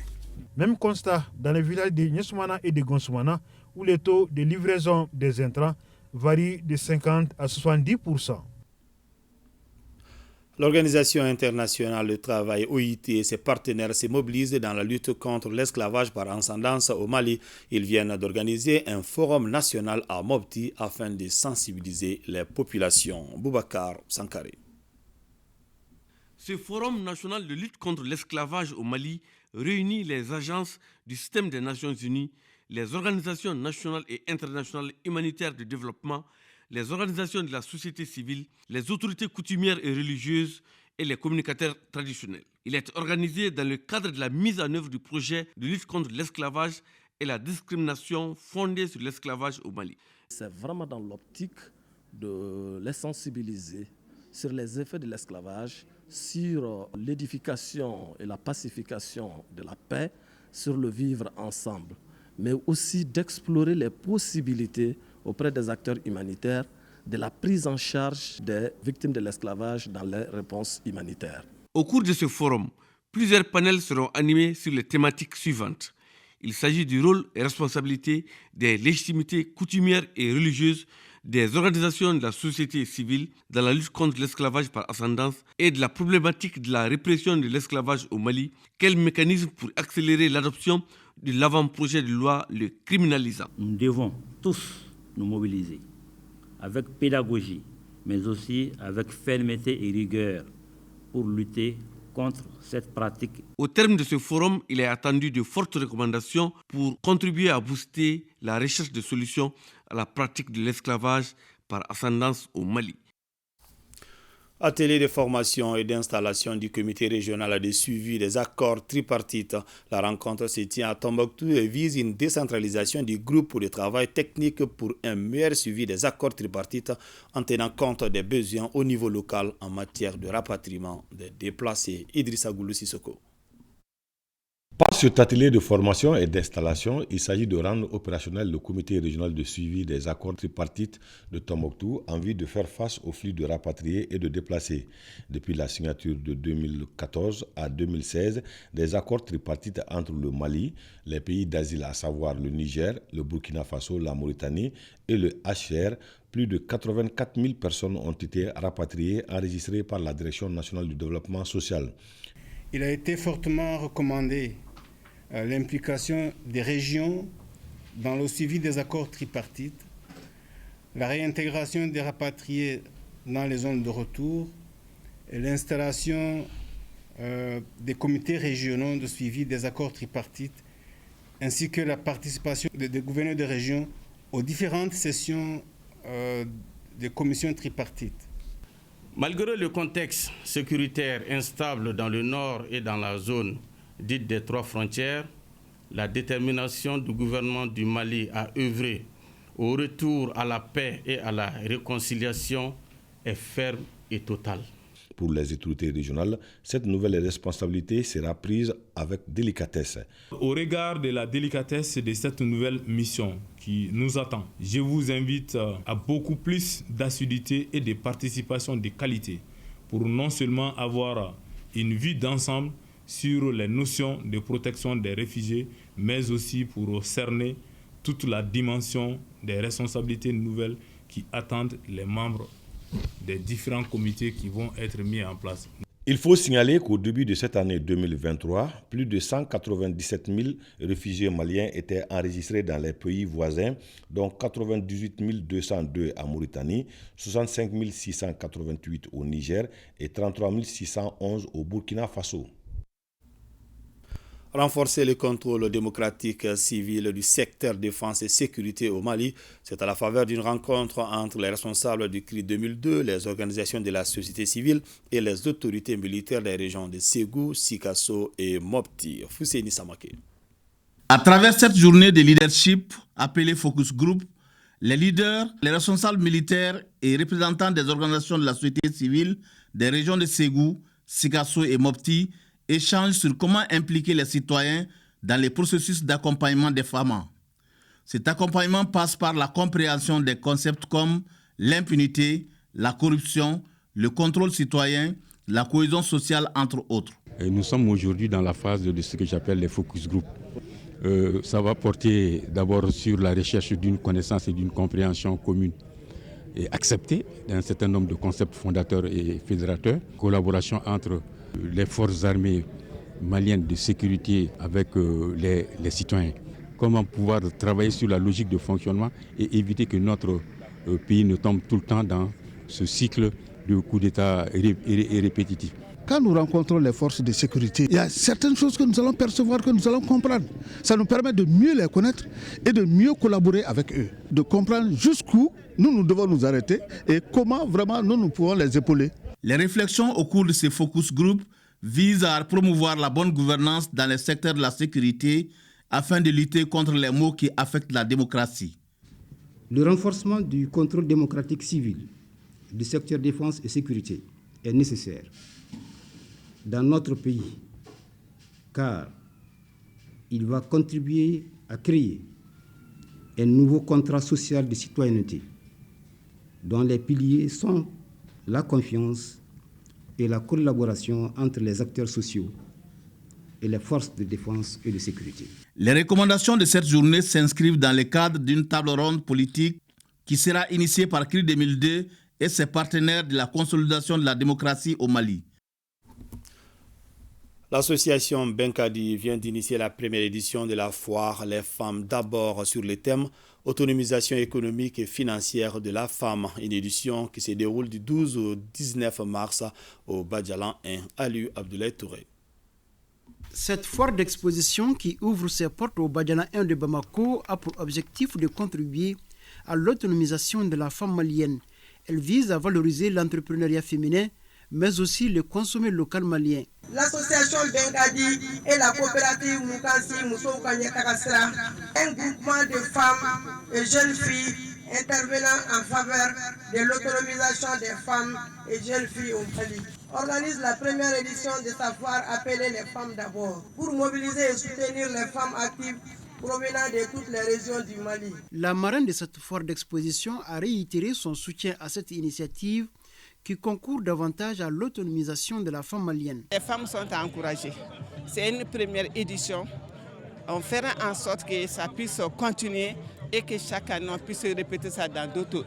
Même constat dans les villages de Nyesumana et de Gonsoumana, où le taux de livraison des intrants varie de 50 à 70%. L'Organisation internationale du travail OIT et ses partenaires se mobilisent dans la lutte contre l'esclavage par ascendance au Mali. Ils viennent d'organiser un forum national à Mopti afin de sensibiliser les populations. Boubacar Sankari. Ce forum national de lutte contre l'esclavage au Mali réunit les agences du système des Nations Unies, les organisations nationales et internationales humanitaires de développement, les organisations de la société civile, les autorités coutumières et religieuses et les communicateurs traditionnels. Il est organisé dans le cadre de la mise en œuvre du projet de lutte contre l'esclavage et la discrimination fondée sur l'esclavage au Mali. C'est vraiment dans l'optique de les sensibiliser sur les effets de l'esclavage, sur l'édification et la pacification de la paix, sur le vivre ensemble, mais aussi d'explorer les possibilités auprès des acteurs humanitaires de la prise en charge des victimes de l'esclavage dans les réponses humanitaires. Au cours de ce forum, plusieurs panels seront animés sur les thématiques suivantes. Il s'agit du rôle et responsabilité des légitimités coutumières et religieuses des organisations de la société civile dans la lutte contre l'esclavage par ascendance et de la problématique de la répression de l'esclavage au Mali. Quel mécanisme pour accélérer l'adoption de l'avant-projet de loi le criminalisant? Nous devons tous nous mobiliser avec pédagogie, mais aussi avec fermeté et rigueur pour lutter contre cette pratique. Au terme de ce forum, il est attendu de fortes recommandations pour contribuer à booster la recherche de solutions à la pratique de l'esclavage par ascendance au Mali. Atelier de formation et d'installation du comité régional de suivi des accords tripartites. La rencontre se tient à Tombouctou et vise une décentralisation du groupe de travail technique pour un meilleur suivi des accords tripartites en tenant compte des besoins au niveau local en matière de rapatriement des déplacés. Idrissa Goulou Sissoko. Par cet atelier de formation et d'installation, il s'agit de rendre opérationnel le comité régional de suivi des accords tripartites de Tombouctou en vue de faire face aux flux de rapatriés et de déplacés. Depuis la signature de 2014 à 2016, des accords tripartites entre le Mali, les pays d'asile à savoir le Niger, le Burkina Faso, la Mauritanie et le HCR, plus de 84 000 personnes ont été rapatriées, enregistrées par la Direction nationale du développement social. Il a été fortement recommandé l'implication des régions dans le suivi des accords tripartites, la réintégration des rapatriés dans les zones de retour et l'installation des comités régionaux de suivi des accords tripartites, ainsi que la participation des gouverneurs de région aux différentes sessions des commissions tripartites. Malgré le contexte sécuritaire instable dans le nord et dans la zone dite des 3 frontières, la détermination du gouvernement du Mali à œuvrer au retour à la paix et à la réconciliation est ferme et totale. Pour les autorités régionales, cette nouvelle responsabilité sera prise avec délicatesse. Au regard de la délicatesse de cette nouvelle mission qui nous attend, je vous invite à beaucoup plus d'assiduité et de participation de qualité pour non seulement avoir une vue d'ensemble sur les notions de protection des réfugiés, mais aussi pour cerner toute la dimension des responsabilités nouvelles qui attendent les membres des différents comités qui vont être mis en place. Il faut signaler qu'au début de cette année 2023, plus de 197 000 réfugiés maliens étaient enregistrés dans les pays voisins, dont 98 202 en Mauritanie, 65 688 au Niger et 33 611 au Burkina Faso. Renforcer le contrôle démocratique civil du secteur défense et sécurité au Mali, c'est à la faveur d'une rencontre entre les responsables du CRI 2002, les organisations de la société civile et les autorités militaires des régions de Ségou, Sikasso et Mopti. Fousseini Samake. À travers cette journée de leadership appelée Focus Group, les leaders, les responsables militaires et représentants des organisations de la société civile des régions de Ségou, Sikasso et Mopti échangent sur comment impliquer les citoyens dans les processus d'accompagnement des femmes. Cet accompagnement passe par la compréhension des concepts comme l'impunité, la corruption, le contrôle citoyen, la cohésion sociale, entre autres. Et nous sommes aujourd'hui dans la phase de ce que j'appelle les focus group. Ça va porter d'abord sur la recherche d'une connaissance et d'une compréhension commune et acceptée d'un certain nombre de concepts fondateurs et fédérateurs, collaboration entre les forces armées maliennes de sécurité avec les citoyens. Comment pouvoir travailler sur la logique de fonctionnement et éviter que notre pays ne tombe tout le temps dans ce cycle de coups d'État répétitifs. Quand nous rencontrons les forces de sécurité, il y a certaines choses que nous allons percevoir, que nous allons comprendre. Ça nous permet de mieux les connaître et de mieux collaborer avec eux, de comprendre jusqu'où nous devons nous arrêter et comment vraiment nous pouvons les épauler. Les réflexions au cours de ces focus group visent à promouvoir la bonne gouvernance dans les secteurs de la sécurité afin de lutter contre les maux qui affectent la démocratie. Le renforcement du contrôle démocratique civil du secteur défense et sécurité est nécessaire dans notre pays car il va contribuer à créer un nouveau contrat social de citoyenneté dont les piliers sont la confiance et la collaboration entre les acteurs sociaux et les forces de défense et de sécurité. Les recommandations de cette journée s'inscrivent dans le cadre d'une table ronde politique qui sera initiée par CRI 2002 et ses partenaires de la consolidation de la démocratie au Mali. L'association Benkadi vient d'initier la première édition de la foire Les femmes d'abord sur le thème autonomisation économique et financière de la femme, une édition qui se déroule du 12 au 19 mars au Badjalan 1, Aliou Abdoulaye Touré. Cette foire d'exposition qui ouvre ses portes au Badjalan 1 de Bamako a pour objectif de contribuer à l'autonomisation de la femme malienne. Elle vise à valoriser l'entrepreneuriat féminin, mais aussi le consommé local malien. L'association Benkadi et la coopérative Mukansi Moussou Kanye Kakasra, un groupement de femmes et jeunes filles intervenant en faveur de l'autonomisation des femmes et jeunes filles au Mali. organise la première édition de sa foire appelée les femmes d'abord, pour mobiliser et soutenir les femmes actives provenant de toutes les régions du Mali. La marraine de cette foire d'exposition a réitéré son soutien à cette initiative qui concourt davantage à l'autonomisation de la femme malienne. Les femmes sont encouragées. C'est une première édition. On fera en sorte que ça puisse continuer et que chaque année on puisse répéter ça dans d'autres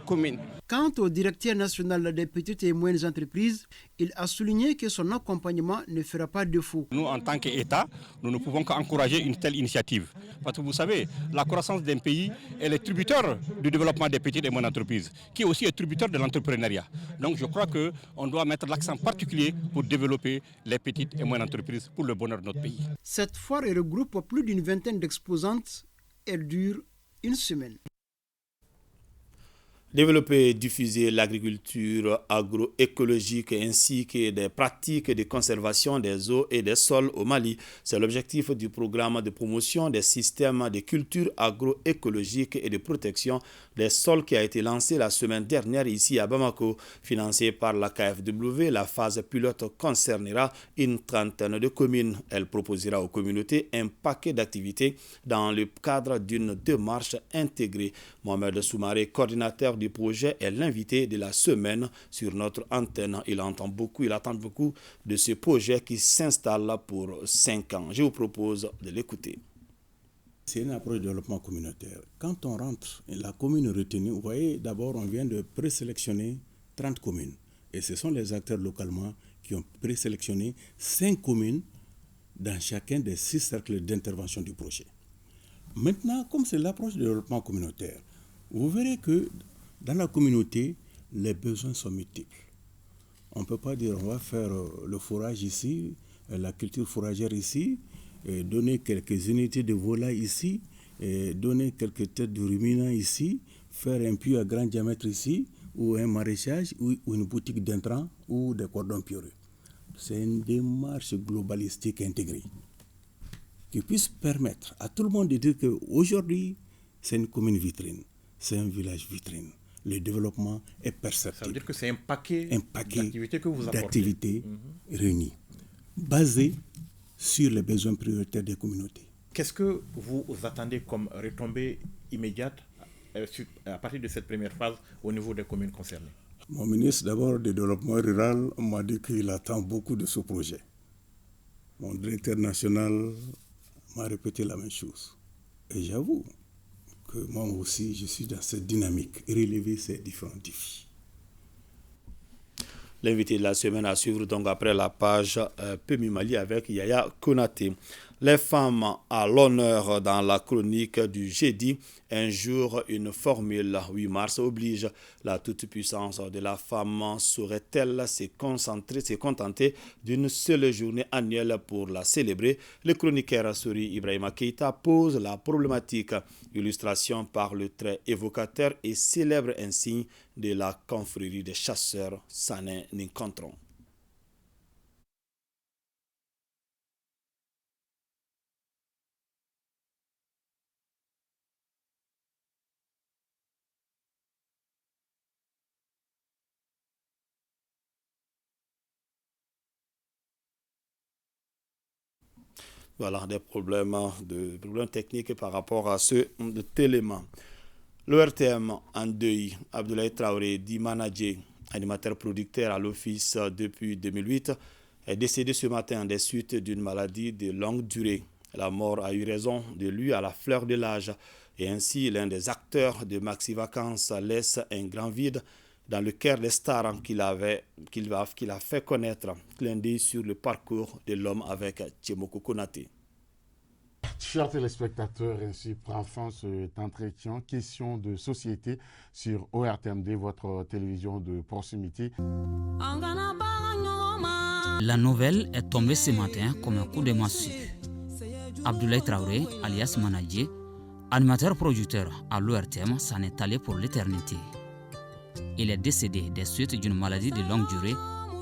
communes. Quant au directeur national des petites et moyennes entreprises, il a souligné que son accompagnement ne fera pas défaut. Nous, en tant qu'État, nous ne pouvons qu'encourager une telle initiative. Parce que vous savez, la croissance d'un pays, elle est tributaire du développement des petites et moyennes entreprises, qui aussi est tributaire de l'entrepreneuriat. Donc je crois qu'on doit mettre l'accent particulier pour développer les petites et moyennes entreprises pour le bonheur de notre pays. Cette foire regroupe plus d'une vingtaine d'exposantes. Elle dure une semaine. Développer et diffuser l'agriculture agroécologique ainsi que des pratiques de conservation des eaux et des sols au Mali. C'est l'objectif du programme de promotion des systèmes de culture agroécologique et de protection des sols qui a été lancé la semaine dernière ici à Bamako. Financé par la KfW, la phase pilote concernera une trentaine de communes. Elle proposera aux communautés un paquet d'activités dans le cadre d'une démarche intégrée. Mohamed Soumaré, coordinateur du projet, est l'invité de la semaine sur notre antenne. Il attend beaucoup de ce projet qui s'installe pour 5 ans. Je vous propose de l'écouter. C'est une approche de développement communautaire. Quand on rentre, la commune retenue, vous voyez, d'abord on vient de présélectionner 30 communes. Et ce sont les acteurs localement qui ont présélectionné 5 communes dans chacun des 6 cercles d'intervention du projet. Maintenant, comme c'est l'approche de développement communautaire, vous verrez que dans la communauté, les besoins sont multiples. On ne peut pas dire on va faire le fourrage ici, la culture fourragère ici, donner quelques unités de volailles ici, donner quelques têtes de ruminants ici, faire un puits à grand diamètre ici, ou un maraîchage, ou une boutique d'intrants, ou des cordons pierreux. C'est une démarche globalistique intégrée qui puisse permettre à tout le monde de dire qu'aujourd'hui, c'est une commune vitrine, c'est un village vitrine. Le développement est perceptible. Ça veut dire que c'est un paquet d'activités que vous apportez. Réunies, basées sur les besoins prioritaires des communautés. Qu'est-ce que vous attendez comme retombée immédiate à partir de cette première phase au niveau des communes concernées? Mon ministre d'abord du développement rural m'a dit qu'il attend beaucoup de ce projet. Mon directeur national m'a répété la même chose. Et j'avoue que moi aussi, je suis dans cette dynamique, relever ces différents défis. L'invité de la semaine à suivre donc après la page PMI Mali avec Yaya Konaté. Les femmes à l'honneur dans la chronique du jeudi. Un jour, une formule 8 mars oblige. La toute-puissance de la femme saurait-elle se contenter d'une seule journée annuelle pour la célébrer? Le chroniqueur Souri Ibrahima Keïta pose la problématique. Illustration par le trait évocateur et célèbre insigne de la confrérie des chasseurs Sanin Ninkontron. Voilà, des problèmes techniques par rapport à ce élément. L'ORTM en deuil, Abdoulaye Traoré, dit manager, animateur producteur à l'office depuis 2008, est décédé ce matin des suites d'une maladie de longue durée. La mort a eu raison de lui à la fleur de l'âge et ainsi l'un des acteurs de Maxi Vacances laisse un grand vide dans le cœur des stars qu'il a fait connaître. Clin d'œil sur le parcours de l'homme avec Tchemoko Konaté. Chers téléspectateurs, ainsi prend fin cet entretien. Question de société sur ORTMD, votre télévision de proximité. La nouvelle est tombée ce matin comme un coup de massue. Abdoulaye Traoré, alias Manager, animateur-producteur à l'ORTM, s'en est allé pour l'éternité. Il est décédé des suites d'une maladie de longue durée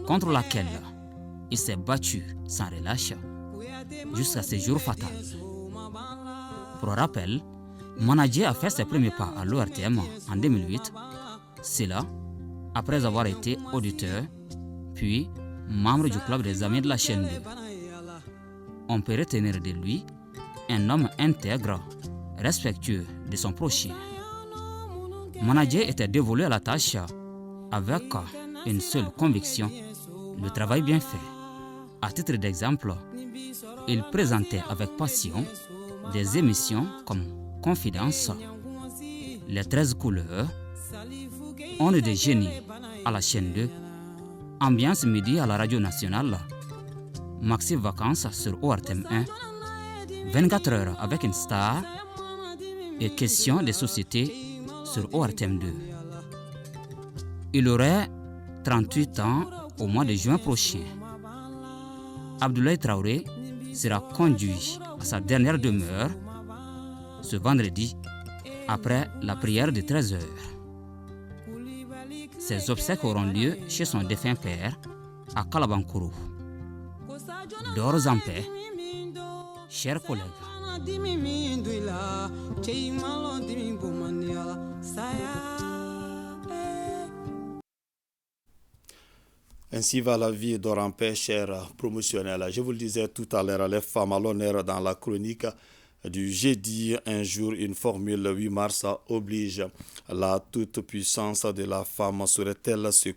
contre laquelle il s'est battu sans relâche jusqu'à ce jour fatal. Pour rappel, Manager a fait ses premiers pas à l'ORTM en 2008. C'est là, après avoir été auditeur, puis membre du club des amis de la chaîne 2. On peut retenir de lui un homme intègre, respectueux de son prochain. Manager était dévolu à la tâche avec une seule conviction, le travail bien fait. À titre d'exemple, il présentait avec passion des émissions comme Confidence, Les 13 couleurs, Onde de génie à la chaîne 2, Ambiance midi à la radio nationale, Maxi Vacances sur ORTM 1, 24 heures avec une star et Questions de société sur ORTM 2. Il aurait 38 ans au mois de juin prochain. Abdoulaye Traoré sera conduit à sa dernière demeure ce vendredi après la prière de 13 heures. Ses obsèques auront lieu chez son défunt père à Kalabankourou. Dors en paix, chers collègues. Ainsi va la vie d'or en paix, chers promotionnels. Je vous le disais tout à l'heure, les femmes à l'honneur dans la chronique du jeudi, un jour, une formule, le 8 mars oblige. La toute-puissance de la femme serait-elle se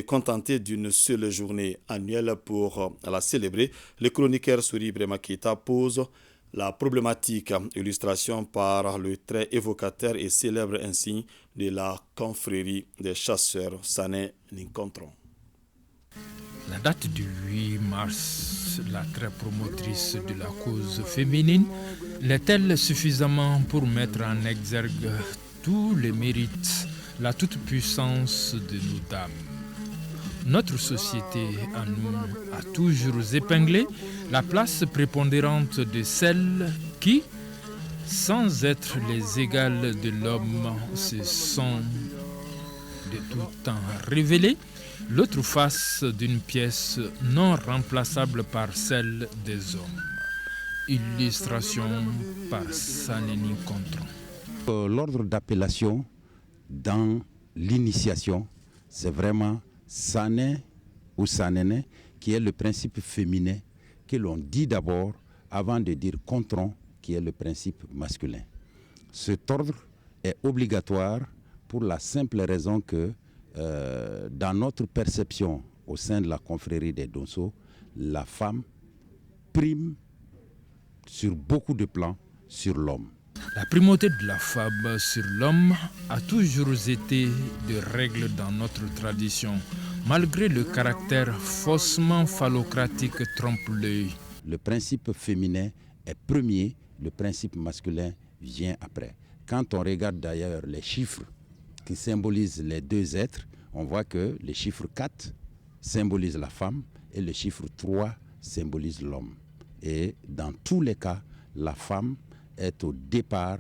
contenter d'une seule journée annuelle pour la célébrer? Le chroniqueur Souri Bremakita pose la problématique, illustration par le trait évocateur et célèbre insigne de la confrérie des chasseurs Sané Ninkontron. La date du 8 mars, la très promotrice de la cause féminine, l'est-elle suffisamment pour mettre en exergue tous les mérites, la toute-puissance de nos dames? Notre société, à nous, a toujours épinglé la place prépondérante de celles qui, sans être les égales de l'homme, se sont de tout temps révélées l'autre face d'une pièce non remplaçable par celle des hommes. Illustration par Sané Ninkontron. L'ordre d'appellation dans l'initiation, c'est vraiment Sané ou Sanéné, qui est le principe féminin que l'on dit d'abord avant de dire Contron, qui est le principe masculin. Cet ordre est obligatoire pour la simple raison que dans notre perception au sein de la confrérie des Donso, la femme prime sur beaucoup de plans sur l'homme. La primauté de la femme sur l'homme a toujours été de règle dans notre tradition, malgré le caractère faussement phallocratique trompe-l'œil. Le principe féminin est premier, le principe masculin vient après. Quand on regarde d'ailleurs les chiffres qui symbolisent les deux êtres, on voit que le chiffre 4 symbolise la femme et le chiffre 3 symbolise l'homme. Et dans tous les cas, la femme est au départ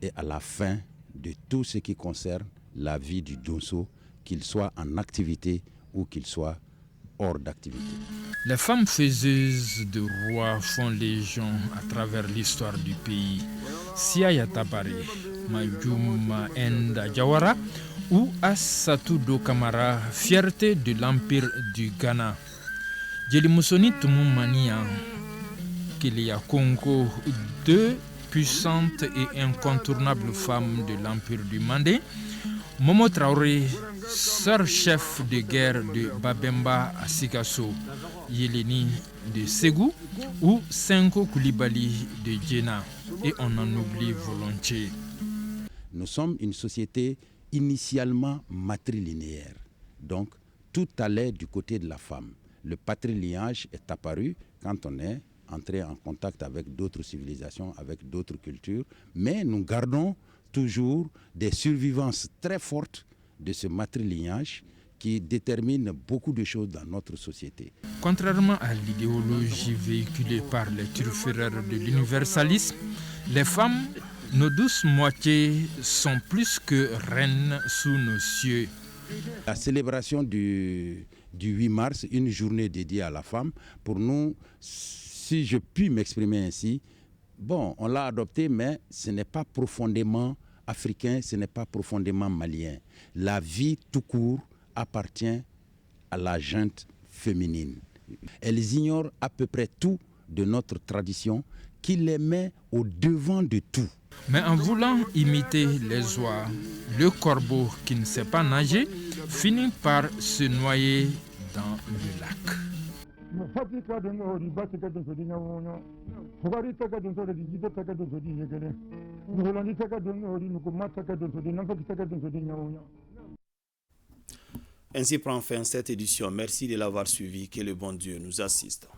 et à la fin de tout ce qui concerne la vie du Donso, qu'il soit en activité ou qu'il soit hors d'activité. Les femmes faiseuses de rois font légion à travers l'histoire du pays. Siaya Tabari, Majuma Enda Jawara ou Assatou Do Kamara, fierté de l'Empire du Ghana. Djelimusoni Tumumania, Kilia Kongo, deux puissantes et incontournables femmes de l'Empire du Mandé. Momo Traoré, sœur chef de guerre de Babemba à Sigasso, Yeleni de Ségou ou Senko Koulibaly de Djena. Et on en oublie volontiers. Nous sommes une société initialement matrilinéaire. Donc, tout allait du côté de la femme. Le patrilignage est apparu quand on est entré en contact avec d'autres civilisations, avec d'autres cultures, mais nous gardons toujours des survivances très fortes de ce matrilignage qui détermine beaucoup de choses dans notre société. Contrairement à l'idéologie véhiculée par les turféreurs de l'universalisme, les femmes, nos douces moitiés, sont plus que reines sous nos cieux. La célébration du 8 mars, une journée dédiée à la femme, pour nous, si je puis m'exprimer ainsi, bon, on l'a adopté, mais ce n'est pas profondément africain, ce n'est pas profondément malien. La vie tout court appartient à la junte féminines. Elles ignorent à peu près tout de notre tradition qui les met au devant de tout. Mais en voulant imiter les oies, le corbeau qui ne sait pas nager finit par se noyer dans le lac. Ainsi prend fin cette édition. Merci de l'avoir suivi. Que le bon Dieu nous assiste.